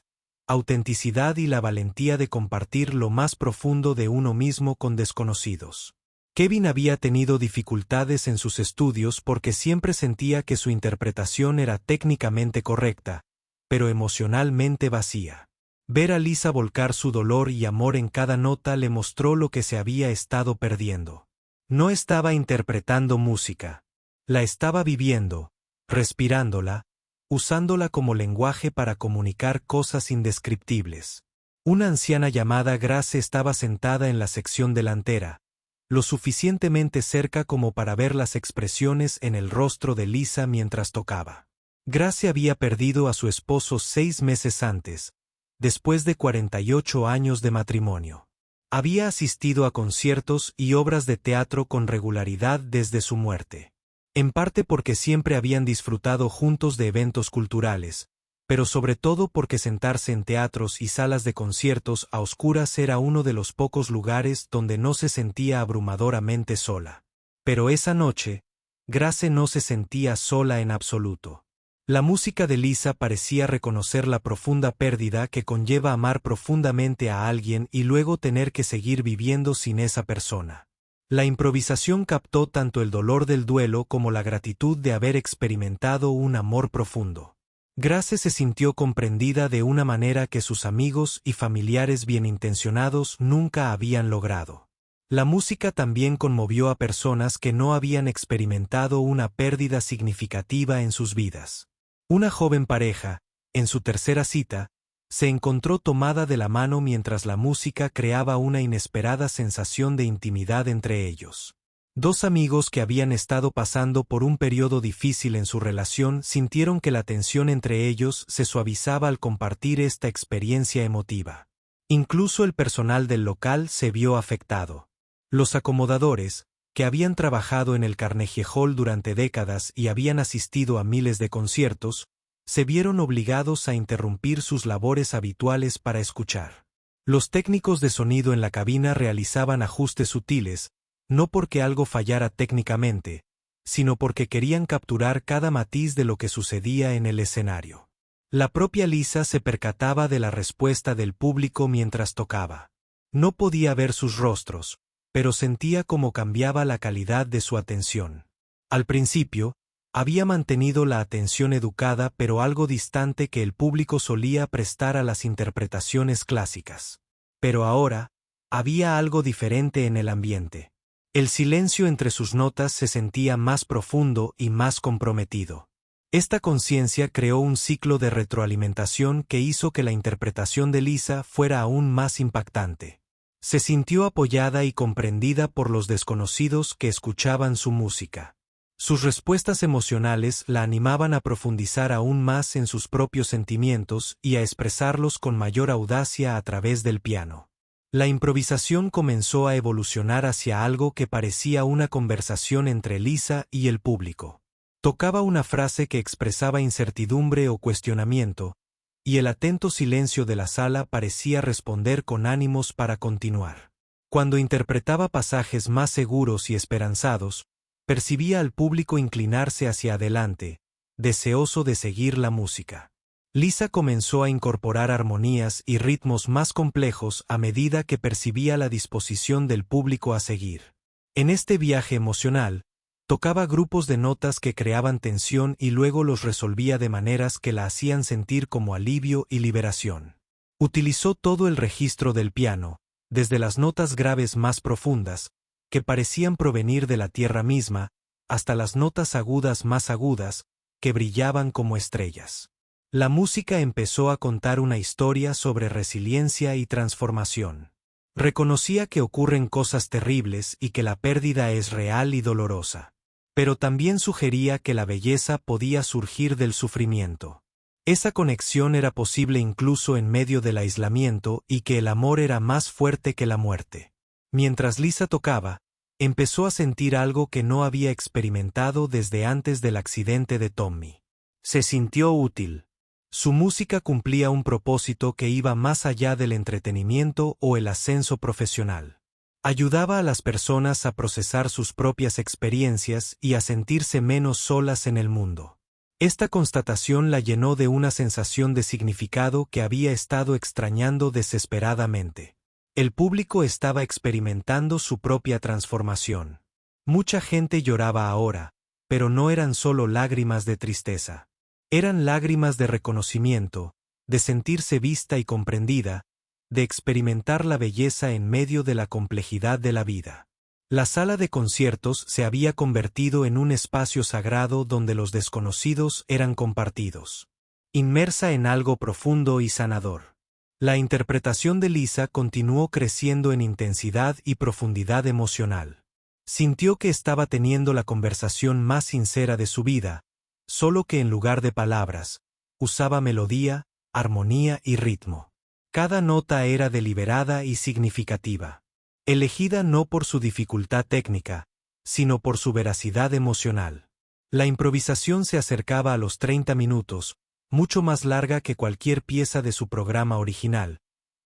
autenticidad y la valentía de compartir lo más profundo de uno mismo con desconocidos. Kevin había tenido dificultades en sus estudios porque siempre sentía que su interpretación era técnicamente correcta, pero emocionalmente vacía. Ver a Lisa volcar su dolor y amor en cada nota le mostró lo que se había estado perdiendo. No estaba interpretando música. La estaba viviendo, respirándola, usándola como lenguaje para comunicar cosas indescriptibles. Una anciana llamada Grace estaba sentada en la sección delantera, lo suficientemente cerca como para ver las expresiones en el rostro de Lisa mientras tocaba. Grace había perdido a su esposo 6 meses antes, después de 48 años de matrimonio. Había asistido a conciertos y obras de teatro con regularidad desde su muerte. En parte porque siempre habían disfrutado juntos de eventos culturales, pero sobre todo porque sentarse en teatros y salas de conciertos a oscuras era uno de los pocos lugares donde no se sentía abrumadoramente sola. Pero esa noche, Grace no se sentía sola en absoluto. La música de Lisa parecía reconocer la profunda pérdida que conlleva amar profundamente a alguien y luego tener que seguir viviendo sin esa persona. La improvisación captó tanto el dolor del duelo como la gratitud de haber experimentado un amor profundo. Grace se sintió comprendida de una manera que sus amigos y familiares bienintencionados nunca habían logrado. La música también conmovió a personas que no habían experimentado una pérdida significativa en sus vidas. Una joven pareja, en su tercera cita, se encontró tomada de la mano mientras la música creaba una inesperada sensación de intimidad entre ellos. Dos amigos que habían estado pasando por un periodo difícil en su relación sintieron que la tensión entre ellos se suavizaba al compartir esta experiencia emotiva. Incluso el personal del local se vio afectado. Los acomodadores, que habían trabajado en el Carnegie Hall durante décadas y habían asistido a miles de conciertos, se vieron obligados a interrumpir sus labores habituales para escuchar. Los técnicos de sonido en la cabina realizaban ajustes sutiles, no porque algo fallara técnicamente, sino porque querían capturar cada matiz de lo que sucedía en el escenario. La propia Lisa se percataba de la respuesta del público mientras tocaba. No podía ver sus rostros, pero sentía cómo cambiaba la calidad de su atención. Al principio, había mantenido la atención educada pero algo distante que el público solía prestar a las interpretaciones clásicas. Pero ahora, había algo diferente en el ambiente. El silencio entre sus notas se sentía más profundo y más comprometido. Esta conciencia creó un ciclo de retroalimentación que hizo que la interpretación de Lisa fuera aún más impactante. Se sintió apoyada y comprendida por los desconocidos que escuchaban su música. Sus respuestas emocionales la animaban a profundizar aún más en sus propios sentimientos y a expresarlos con mayor audacia a través del piano. La improvisación comenzó a evolucionar hacia algo que parecía una conversación entre Lisa y el público. Tocaba una frase que expresaba incertidumbre o cuestionamiento, y el atento silencio de la sala parecía responder con ánimos para continuar. Cuando interpretaba pasajes más seguros y esperanzados, percibía al público inclinarse hacia adelante, deseoso de seguir la música. Lisa comenzó a incorporar armonías y ritmos más complejos a medida que percibía la disposición del público a seguir. En este viaje emocional, tocaba grupos de notas que creaban tensión y luego los resolvía de maneras que la hacían sentir como alivio y liberación. Utilizó todo el registro del piano, desde las notas graves más profundas, que parecían provenir de la tierra misma, hasta las notas agudas más agudas, que brillaban como estrellas. La música empezó a contar una historia sobre resiliencia y transformación. Reconocía que ocurren cosas terribles y que la pérdida es real y dolorosa. Pero también sugería que la belleza podía surgir del sufrimiento. Esa conexión era posible incluso en medio del aislamiento y que el amor era más fuerte que la muerte. Mientras Lisa tocaba, empezó a sentir algo que no había experimentado desde antes del accidente de Tommy. Se sintió útil. Su música cumplía un propósito que iba más allá del entretenimiento o el ascenso profesional. Ayudaba a las personas a procesar sus propias experiencias y a sentirse menos solas en el mundo. Esta constatación la llenó de una sensación de significado que había estado extrañando desesperadamente. El público estaba experimentando su propia transformación. Mucha gente lloraba ahora, pero no eran solo lágrimas de tristeza. Eran lágrimas de reconocimiento, de sentirse vista y comprendida, de experimentar la belleza en medio de la complejidad de la vida. La sala de conciertos se había convertido en un espacio sagrado donde los desconocidos eran compartidos. Inmersa en algo profundo y sanador. La interpretación de Lisa continuó creciendo en intensidad y profundidad emocional. Sintió que estaba teniendo la conversación más sincera de su vida, solo que en lugar de palabras, usaba melodía, armonía y ritmo. Cada nota era deliberada y significativa, elegida no por su dificultad técnica, sino por su veracidad emocional. La improvisación se acercaba a los 30 minutos, mucho más larga que cualquier pieza de su programa original,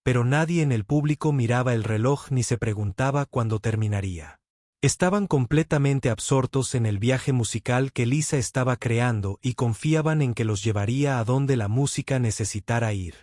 pero nadie en el público miraba el reloj ni se preguntaba cuándo terminaría. Estaban completamente absortos en el viaje musical que Lisa estaba creando y confiaban en que los llevaría a donde la música necesitara ir.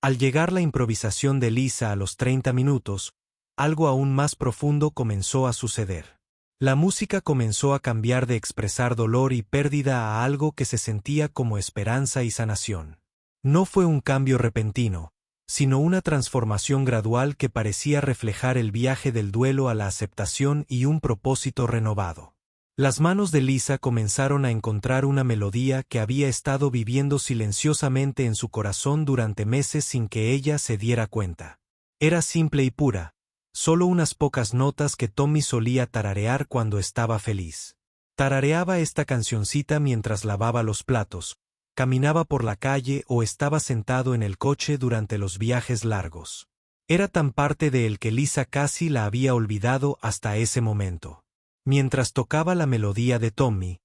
Al llegar la improvisación de Lisa a los 30 minutos, algo aún más profundo comenzó a suceder. La música comenzó a cambiar de expresar dolor y pérdida a algo que se sentía como esperanza y sanación. No fue un cambio repentino, sino una transformación gradual que parecía reflejar el viaje del duelo a la aceptación y un propósito renovado. Las manos de Lisa comenzaron a encontrar una melodía que había estado viviendo silenciosamente en su corazón durante meses sin que ella se diera cuenta. Era simple y pura, solo unas pocas notas que Tommy solía tararear cuando estaba feliz. Tarareaba esta cancioncita mientras lavaba los platos, caminaba por la calle o estaba sentado en el coche durante los viajes largos. Era tan parte de él que Lisa casi la había olvidado hasta ese momento. Mientras tocaba la melodía de Tommy,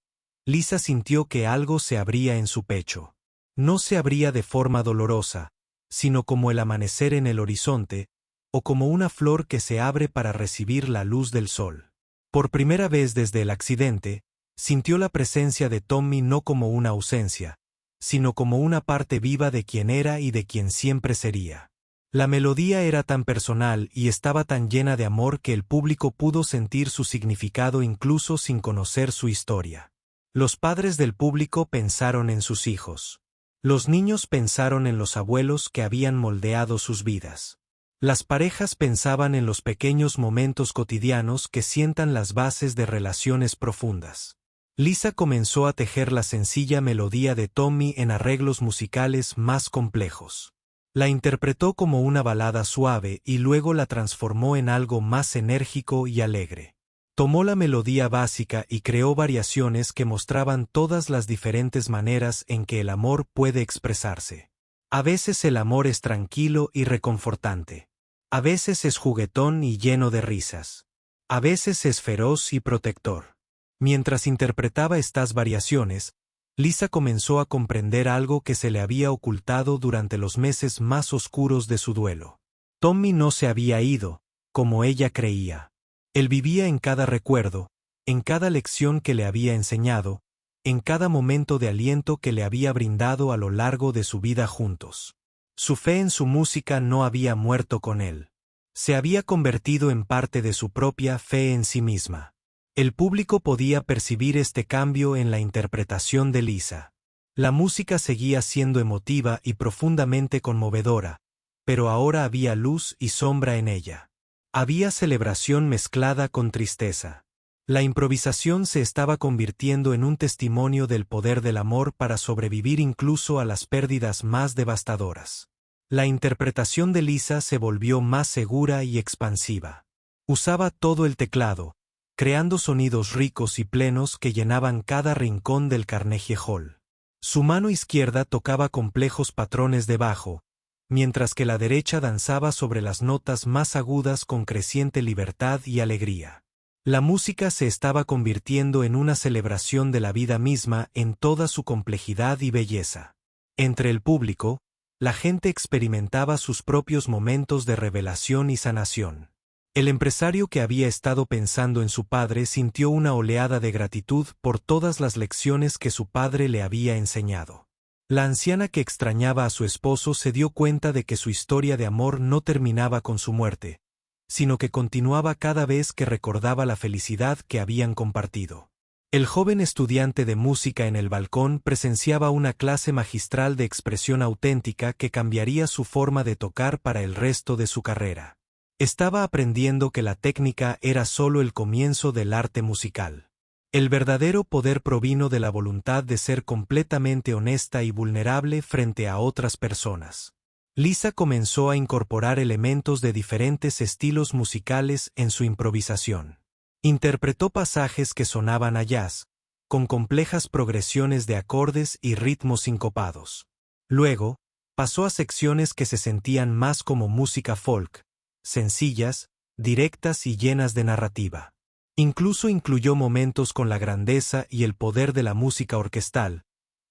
Lisa sintió que algo se abría en su pecho. No se abría de forma dolorosa, sino como el amanecer en el horizonte, o como una flor que se abre para recibir la luz del sol. Por primera vez desde el accidente, sintió la presencia de Tommy no como una ausencia, sino como una parte viva de quien era y de quien siempre sería. La melodía era tan personal y estaba tan llena de amor que el público pudo sentir su significado incluso sin conocer su historia. Los padres del público pensaron en sus hijos. Los niños pensaron en los abuelos que habían moldeado sus vidas. Las parejas pensaban en los pequeños momentos cotidianos que sientan las bases de relaciones profundas. Lisa comenzó a tejer la sencilla melodía de Tommy en arreglos musicales más complejos. La interpretó como una balada suave y luego la transformó en algo más enérgico y alegre. Tomó la melodía básica y creó variaciones que mostraban todas las diferentes maneras en que el amor puede expresarse. A veces el amor es tranquilo y reconfortante. A veces es juguetón y lleno de risas. A veces es feroz y protector. Mientras interpretaba estas variaciones, Lisa comenzó a comprender algo que se le había ocultado durante los meses más oscuros de su duelo. Tommy no se había ido, como ella creía. Él vivía en cada recuerdo, en cada lección que le había enseñado, en cada momento de aliento que le había brindado a lo largo de su vida juntos. Su fe en su música no había muerto con él. Se había convertido en parte de su propia fe en sí misma. El público podía percibir este cambio en la interpretación de Lisa. La música seguía siendo emotiva y profundamente conmovedora, pero ahora había luz y sombra en ella. Había celebración mezclada con tristeza. La improvisación se estaba convirtiendo en un testimonio del poder del amor para sobrevivir incluso a las pérdidas más devastadoras. La interpretación de Lisa se volvió más segura y expansiva. Usaba todo el teclado, creando sonidos ricos y plenos que llenaban cada rincón del Carnegie Hall. Su mano izquierda tocaba complejos patrones de bajo, mientras que la derecha danzaba sobre las notas más agudas con creciente libertad y alegría. La música se estaba convirtiendo en una celebración de la vida misma en toda su complejidad y belleza. Entre el público, la gente experimentaba sus propios momentos de revelación y sanación. El empresario que había estado pensando en su padre sintió una oleada de gratitud por todas las lecciones que su padre le había enseñado. La anciana que extrañaba a su esposo se dio cuenta de que su historia de amor no terminaba con su muerte, sino que continuaba cada vez que recordaba la felicidad que habían compartido. El joven estudiante de música en el balcón presenciaba una clase magistral de expresión auténtica que cambiaría su forma de tocar para el resto de su carrera. Estaba aprendiendo que la técnica era solo el comienzo del arte musical. El verdadero poder provino de la voluntad de ser completamente honesta y vulnerable frente a otras personas. Lisa comenzó a incorporar elementos de diferentes estilos musicales en su improvisación. Interpretó pasajes que sonaban a jazz, con complejas progresiones de acordes y ritmos sincopados. Luego, pasó a secciones que se sentían más como música folk, sencillas, directas y llenas de narrativa. Incluso incluyó momentos con la grandeza y el poder de la música orquestal,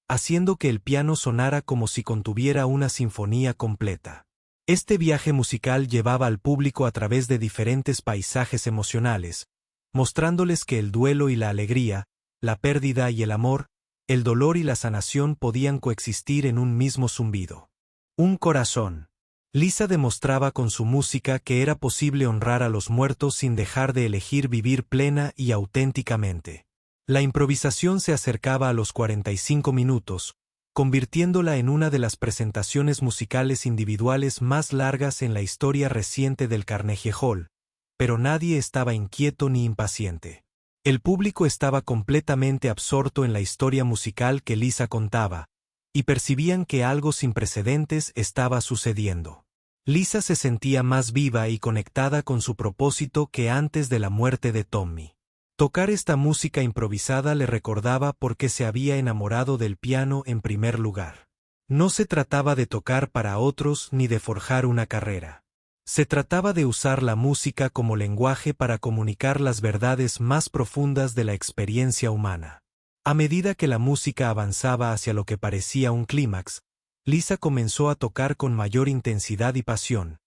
haciendo que el piano sonara como si contuviera una sinfonía completa. Este viaje musical llevaba al público a través de diferentes paisajes emocionales, mostrándoles que el duelo y la alegría, la pérdida y el amor, el dolor y la sanación podían coexistir en un mismo zumbido. Un corazón. Lisa demostraba con su música que era posible honrar a los muertos sin dejar de elegir vivir plena y auténticamente. La improvisación se acercaba a los 45 minutos, convirtiéndola en una de las presentaciones musicales individuales más largas en la historia reciente del Carnegie Hall, pero nadie estaba inquieto ni impaciente. El público estaba completamente absorto en la historia musical que Lisa contaba, y percibían que algo sin precedentes estaba sucediendo. Lisa se sentía más viva y conectada con su propósito que antes de la muerte de Tommy. Tocar esta música improvisada le recordaba por qué se había enamorado del piano en primer lugar. No se trataba de tocar para otros ni de forjar una carrera. Se trataba de usar la música como lenguaje para comunicar las verdades más profundas de la experiencia humana. A medida que la música avanzaba hacia lo que parecía un clímax, Lisa comenzó a tocar con mayor intensidad y pasión.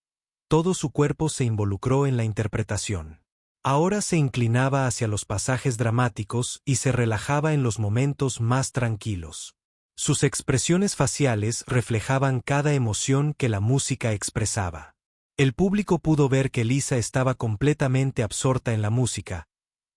Todo su cuerpo se involucró en la interpretación. Ahora se inclinaba hacia los pasajes dramáticos y se relajaba en los momentos más tranquilos. Sus expresiones faciales reflejaban cada emoción que la música expresaba. El público pudo ver que Lisa estaba completamente absorta en la música,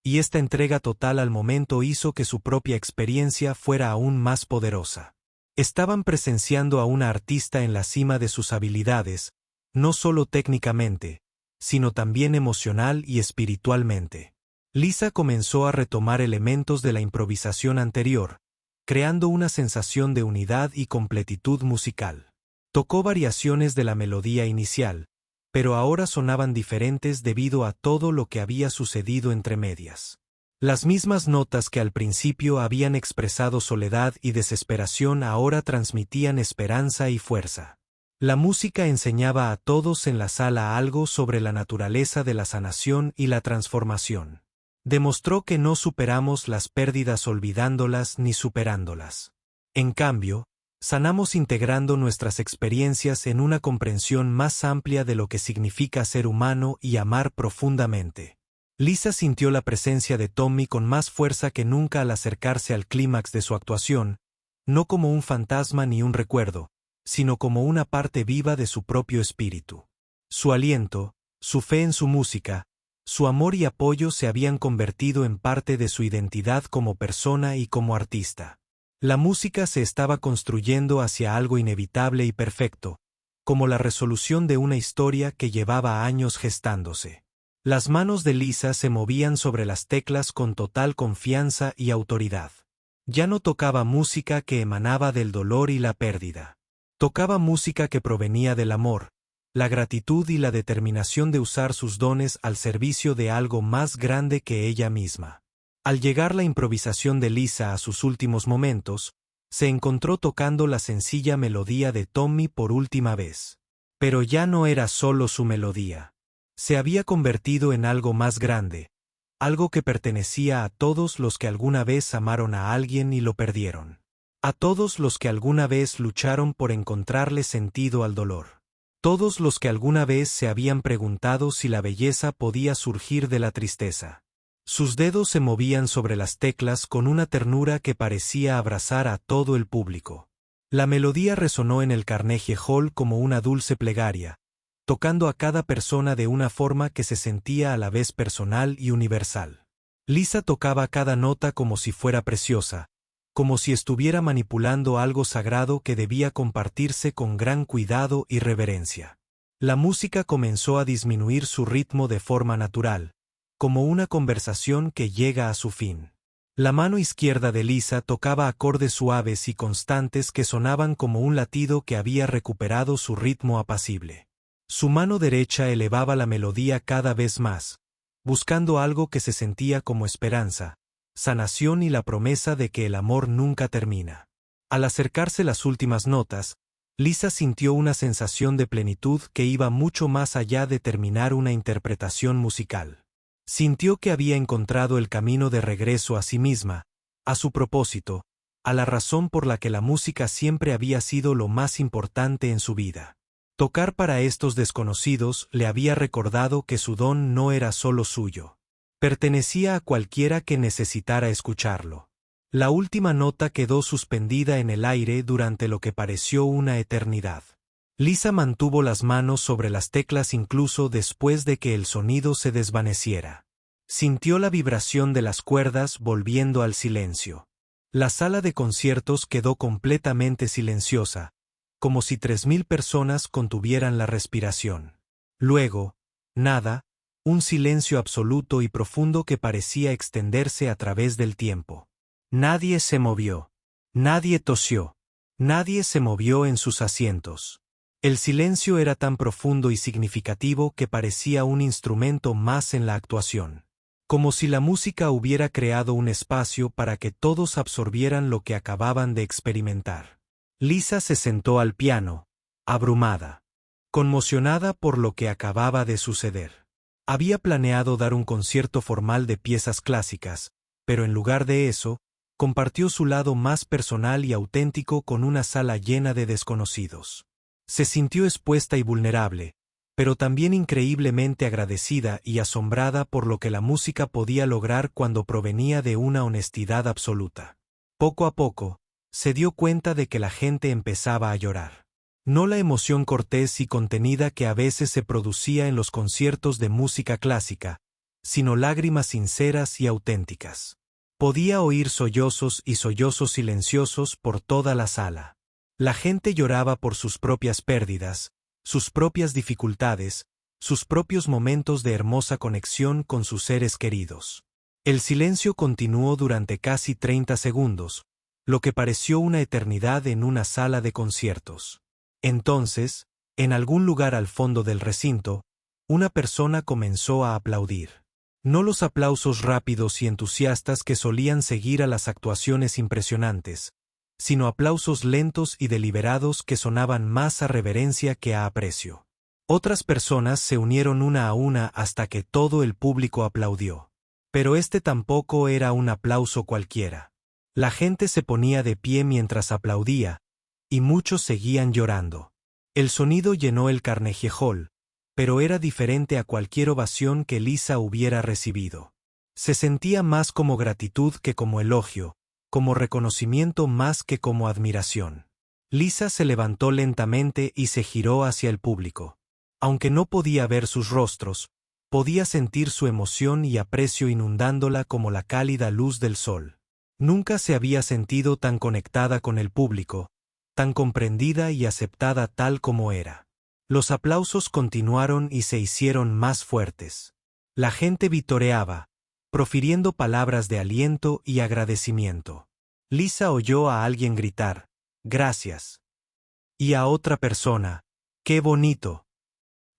y esta entrega total al momento hizo que su propia experiencia fuera aún más poderosa. Estaban presenciando a una artista en la cima de sus habilidades, no solo técnicamente, sino también emocional y espiritualmente. Lisa comenzó a retomar elementos de la improvisación anterior, creando una sensación de unidad y completitud musical. Tocó variaciones de la melodía inicial, pero ahora sonaban diferentes debido a todo lo que había sucedido entre medias. Las mismas notas que al principio habían expresado soledad y desesperación ahora transmitían esperanza y fuerza. La música enseñaba a todos en la sala algo sobre la naturaleza de la sanación y la transformación. Demostró que no superamos las pérdidas olvidándolas ni superándolas. En cambio, sanamos integrando nuestras experiencias en una comprensión más amplia de lo que significa ser humano y amar profundamente. Lisa sintió la presencia de Tommy con más fuerza que nunca al acercarse al clímax de su actuación, no como un fantasma ni un recuerdo, sino como una parte viva de su propio espíritu. Su aliento, su fe en su música, su amor y apoyo se habían convertido en parte de su identidad como persona y como artista. La música se estaba construyendo hacia algo inevitable y perfecto, como la resolución de una historia que llevaba años gestándose. Las manos de Lisa se movían sobre las teclas con total confianza y autoridad. Ya no tocaba música que emanaba del dolor y la pérdida. Tocaba música que provenía del amor, la gratitud y la determinación de usar sus dones al servicio de algo más grande que ella misma. Al llegar la improvisación de Lisa a sus últimos momentos, se encontró tocando la sencilla melodía de Tommy por última vez. Pero ya no era solo su melodía. Se había convertido en algo más grande, algo que pertenecía a todos los que alguna vez amaron a alguien y lo perdieron. A todos los que alguna vez lucharon por encontrarle sentido al dolor. Todos los que alguna vez se habían preguntado si la belleza podía surgir de la tristeza. Sus dedos se movían sobre las teclas con una ternura que parecía abrazar a todo el público. La melodía resonó en el Carnegie Hall como una dulce plegaria, tocando a cada persona de una forma que se sentía a la vez personal y universal. Lisa tocaba cada nota como si fuera preciosa, como si estuviera manipulando algo sagrado que debía compartirse con gran cuidado y reverencia. La música comenzó a disminuir su ritmo de forma natural, como una conversación que llega a su fin. La mano izquierda de Lisa tocaba acordes suaves y constantes que sonaban como un latido que había recuperado su ritmo apacible. Su mano derecha elevaba la melodía cada vez más, buscando algo que se sentía como esperanza, sanación y la promesa de que el amor nunca termina. Al acercarse las últimas notas, Lisa sintió una sensación de plenitud que iba mucho más allá de terminar una interpretación musical. Sintió que había encontrado el camino de regreso a sí misma, a su propósito, a la razón por la que la música siempre había sido lo más importante en su vida. Tocar para estos desconocidos le había recordado que su don no era solo suyo. Pertenecía a cualquiera que necesitara escucharlo. La última nota quedó suspendida en el aire durante lo que pareció una eternidad. Lisa mantuvo las manos sobre las teclas incluso después de que el sonido se desvaneciera. Sintió la vibración de las cuerdas volviendo al silencio. La sala de conciertos quedó completamente silenciosa, como si 3000 personas contuvieran la respiración. Luego, nada, un silencio absoluto y profundo que parecía extenderse a través del tiempo. Nadie se movió. Nadie tosió. Nadie se movió en sus asientos. El silencio era tan profundo y significativo que parecía un instrumento más en la actuación. Como si la música hubiera creado un espacio para que todos absorbieran lo que acababan de experimentar. Lisa se sentó al piano, abrumada, conmocionada por lo que acababa de suceder. Había planeado dar un concierto formal de piezas clásicas, pero en lugar de eso, compartió su lado más personal y auténtico con una sala llena de desconocidos. Se sintió expuesta y vulnerable, pero también increíblemente agradecida y asombrada por lo que la música podía lograr cuando provenía de una honestidad absoluta. Poco a poco, se dio cuenta de que la gente empezaba a llorar. No la emoción cortés y contenida que a veces se producía en los conciertos de música clásica, sino lágrimas sinceras y auténticas. Podía oír sollozos y sollozos silenciosos por toda la sala. La gente lloraba por sus propias pérdidas, sus propias dificultades, sus propios momentos de hermosa conexión con sus seres queridos. El silencio continuó durante casi 30 segundos, lo que pareció una eternidad en una sala de conciertos. Entonces, en algún lugar al fondo del recinto, una persona comenzó a aplaudir. No los aplausos rápidos y entusiastas que solían seguir a las actuaciones impresionantes, sino aplausos lentos y deliberados que sonaban más a reverencia que a aprecio. Otras personas se unieron una a una hasta que todo el público aplaudió. Pero este tampoco era un aplauso cualquiera. La gente se ponía de pie mientras aplaudía, y muchos seguían llorando. El sonido llenó el Carnegie Hall, pero era diferente a cualquier ovación que Lisa hubiera recibido. Se sentía más como gratitud que como elogio, como reconocimiento más que como admiración. Lisa se levantó lentamente y se giró hacia el público. Aunque no podía ver sus rostros, podía sentir su emoción y aprecio inundándola como la cálida luz del sol. Nunca se había sentido tan conectada con el público, tan comprendida y aceptada tal como era. Los aplausos continuaron y se hicieron más fuertes. La gente vitoreaba, profiriendo palabras de aliento y agradecimiento. Lisa oyó a alguien gritar, «Gracias». Y a otra persona, «¡Qué bonito!».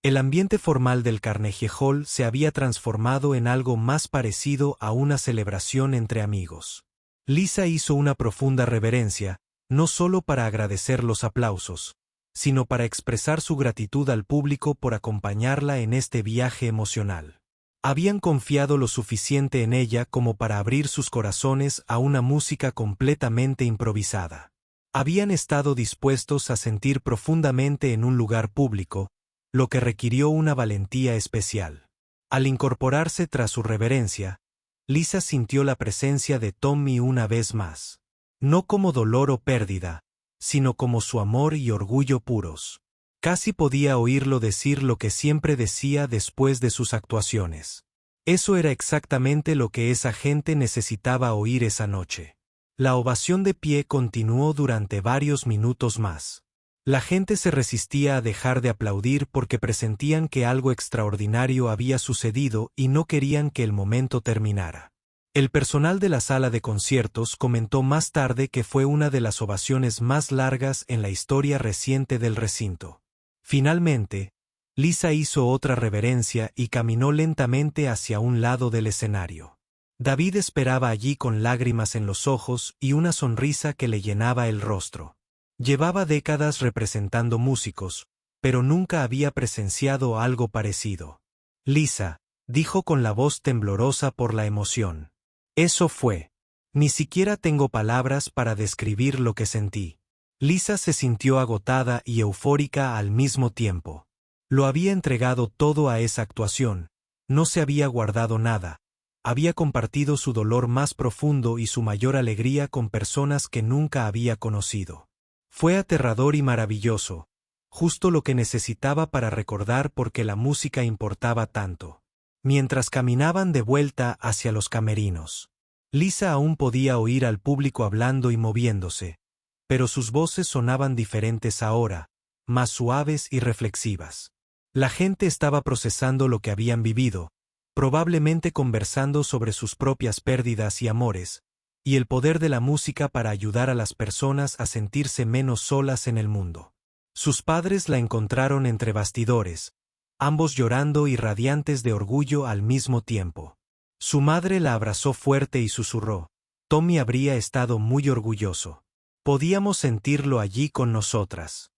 El ambiente formal del Carnegie Hall se había transformado en algo más parecido a una celebración entre amigos. Lisa hizo una profunda reverencia, no solo para agradecer los aplausos, sino para expresar su gratitud al público por acompañarla en este viaje emocional. Habían confiado lo suficiente en ella como para abrir sus corazones a una música completamente improvisada. Habían estado dispuestos a sentir profundamente en un lugar público, lo que requirió una valentía especial. Al incorporarse tras su reverencia, Lisa sintió la presencia de Tommy una vez más. No como dolor o pérdida, sino como su amor y orgullo puros. Casi podía oírlo decir lo que siempre decía después de sus actuaciones. Eso era exactamente lo que esa gente necesitaba oír esa noche. La ovación de pie continuó durante varios minutos más. La gente se resistía a dejar de aplaudir porque presentían que algo extraordinario había sucedido y no querían que el momento terminara. El personal de la sala de conciertos comentó más tarde que fue una de las ovaciones más largas en la historia reciente del recinto. Finalmente, Lisa hizo otra reverencia y caminó lentamente hacia un lado del escenario. David esperaba allí con lágrimas en los ojos y una sonrisa que le llenaba el rostro. Llevaba décadas representando músicos, pero nunca había presenciado algo parecido. «Lisa», dijo con la voz temblorosa por la emoción. «Eso fue. Ni siquiera tengo palabras para describir lo que sentí». Lisa se sintió agotada y eufórica al mismo tiempo. Lo había entregado todo a esa actuación, no se había guardado nada, había compartido su dolor más profundo y su mayor alegría con personas que nunca había conocido. Fue aterrador y maravilloso, justo lo que necesitaba para recordar por qué la música importaba tanto. Mientras caminaban de vuelta hacia los camerinos, Lisa aún podía oír al público hablando y moviéndose, pero sus voces sonaban diferentes ahora, más suaves y reflexivas. La gente estaba procesando lo que habían vivido, probablemente conversando sobre sus propias pérdidas y amores, y el poder de la música para ayudar a las personas a sentirse menos solas en el mundo. Sus padres la encontraron entre bastidores, ambos llorando y radiantes de orgullo al mismo tiempo. Su madre la abrazó fuerte y susurró: Tommy habría estado muy orgulloso. Podíamos sentirlo allí con nosotras.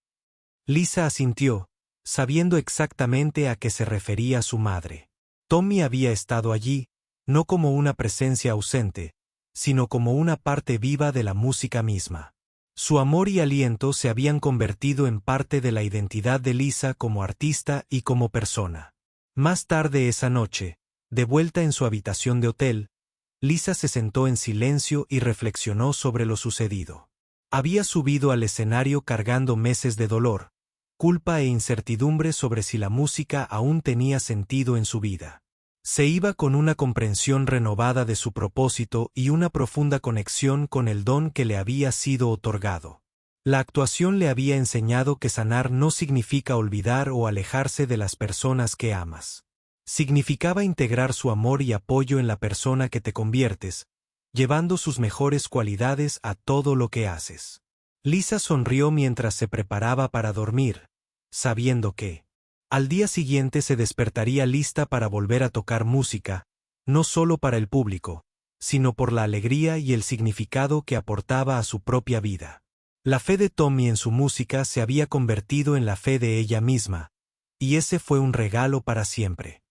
Lisa asintió, sabiendo exactamente a qué se refería su madre. Tommy había estado allí, no como una presencia ausente, sino como una parte viva de la música misma. Su amor y aliento se habían convertido en parte de la identidad de Lisa como artista y como persona. Más tarde esa noche, de vuelta en su habitación de hotel, Lisa se sentó en silencio y reflexionó sobre lo sucedido. Había subido al escenario cargando meses de dolor, culpa e incertidumbre sobre si la música aún tenía sentido en su vida. Se iba con una comprensión renovada de su propósito y una profunda conexión con el don que le había sido otorgado. La actuación le había enseñado que sanar no significa olvidar o alejarse de las personas que amas. Significaba integrar su amor y apoyo en la persona que te conviertes, llevando sus mejores cualidades a todo lo que haces. Lisa sonrió mientras se preparaba para dormir, sabiendo que al día siguiente se despertaría lista para volver a tocar música, no solo para el público, sino por la alegría y el significado que aportaba a su propia vida. La fe de Tommy en su música se había convertido en la fe de ella misma, y ese fue un regalo para siempre.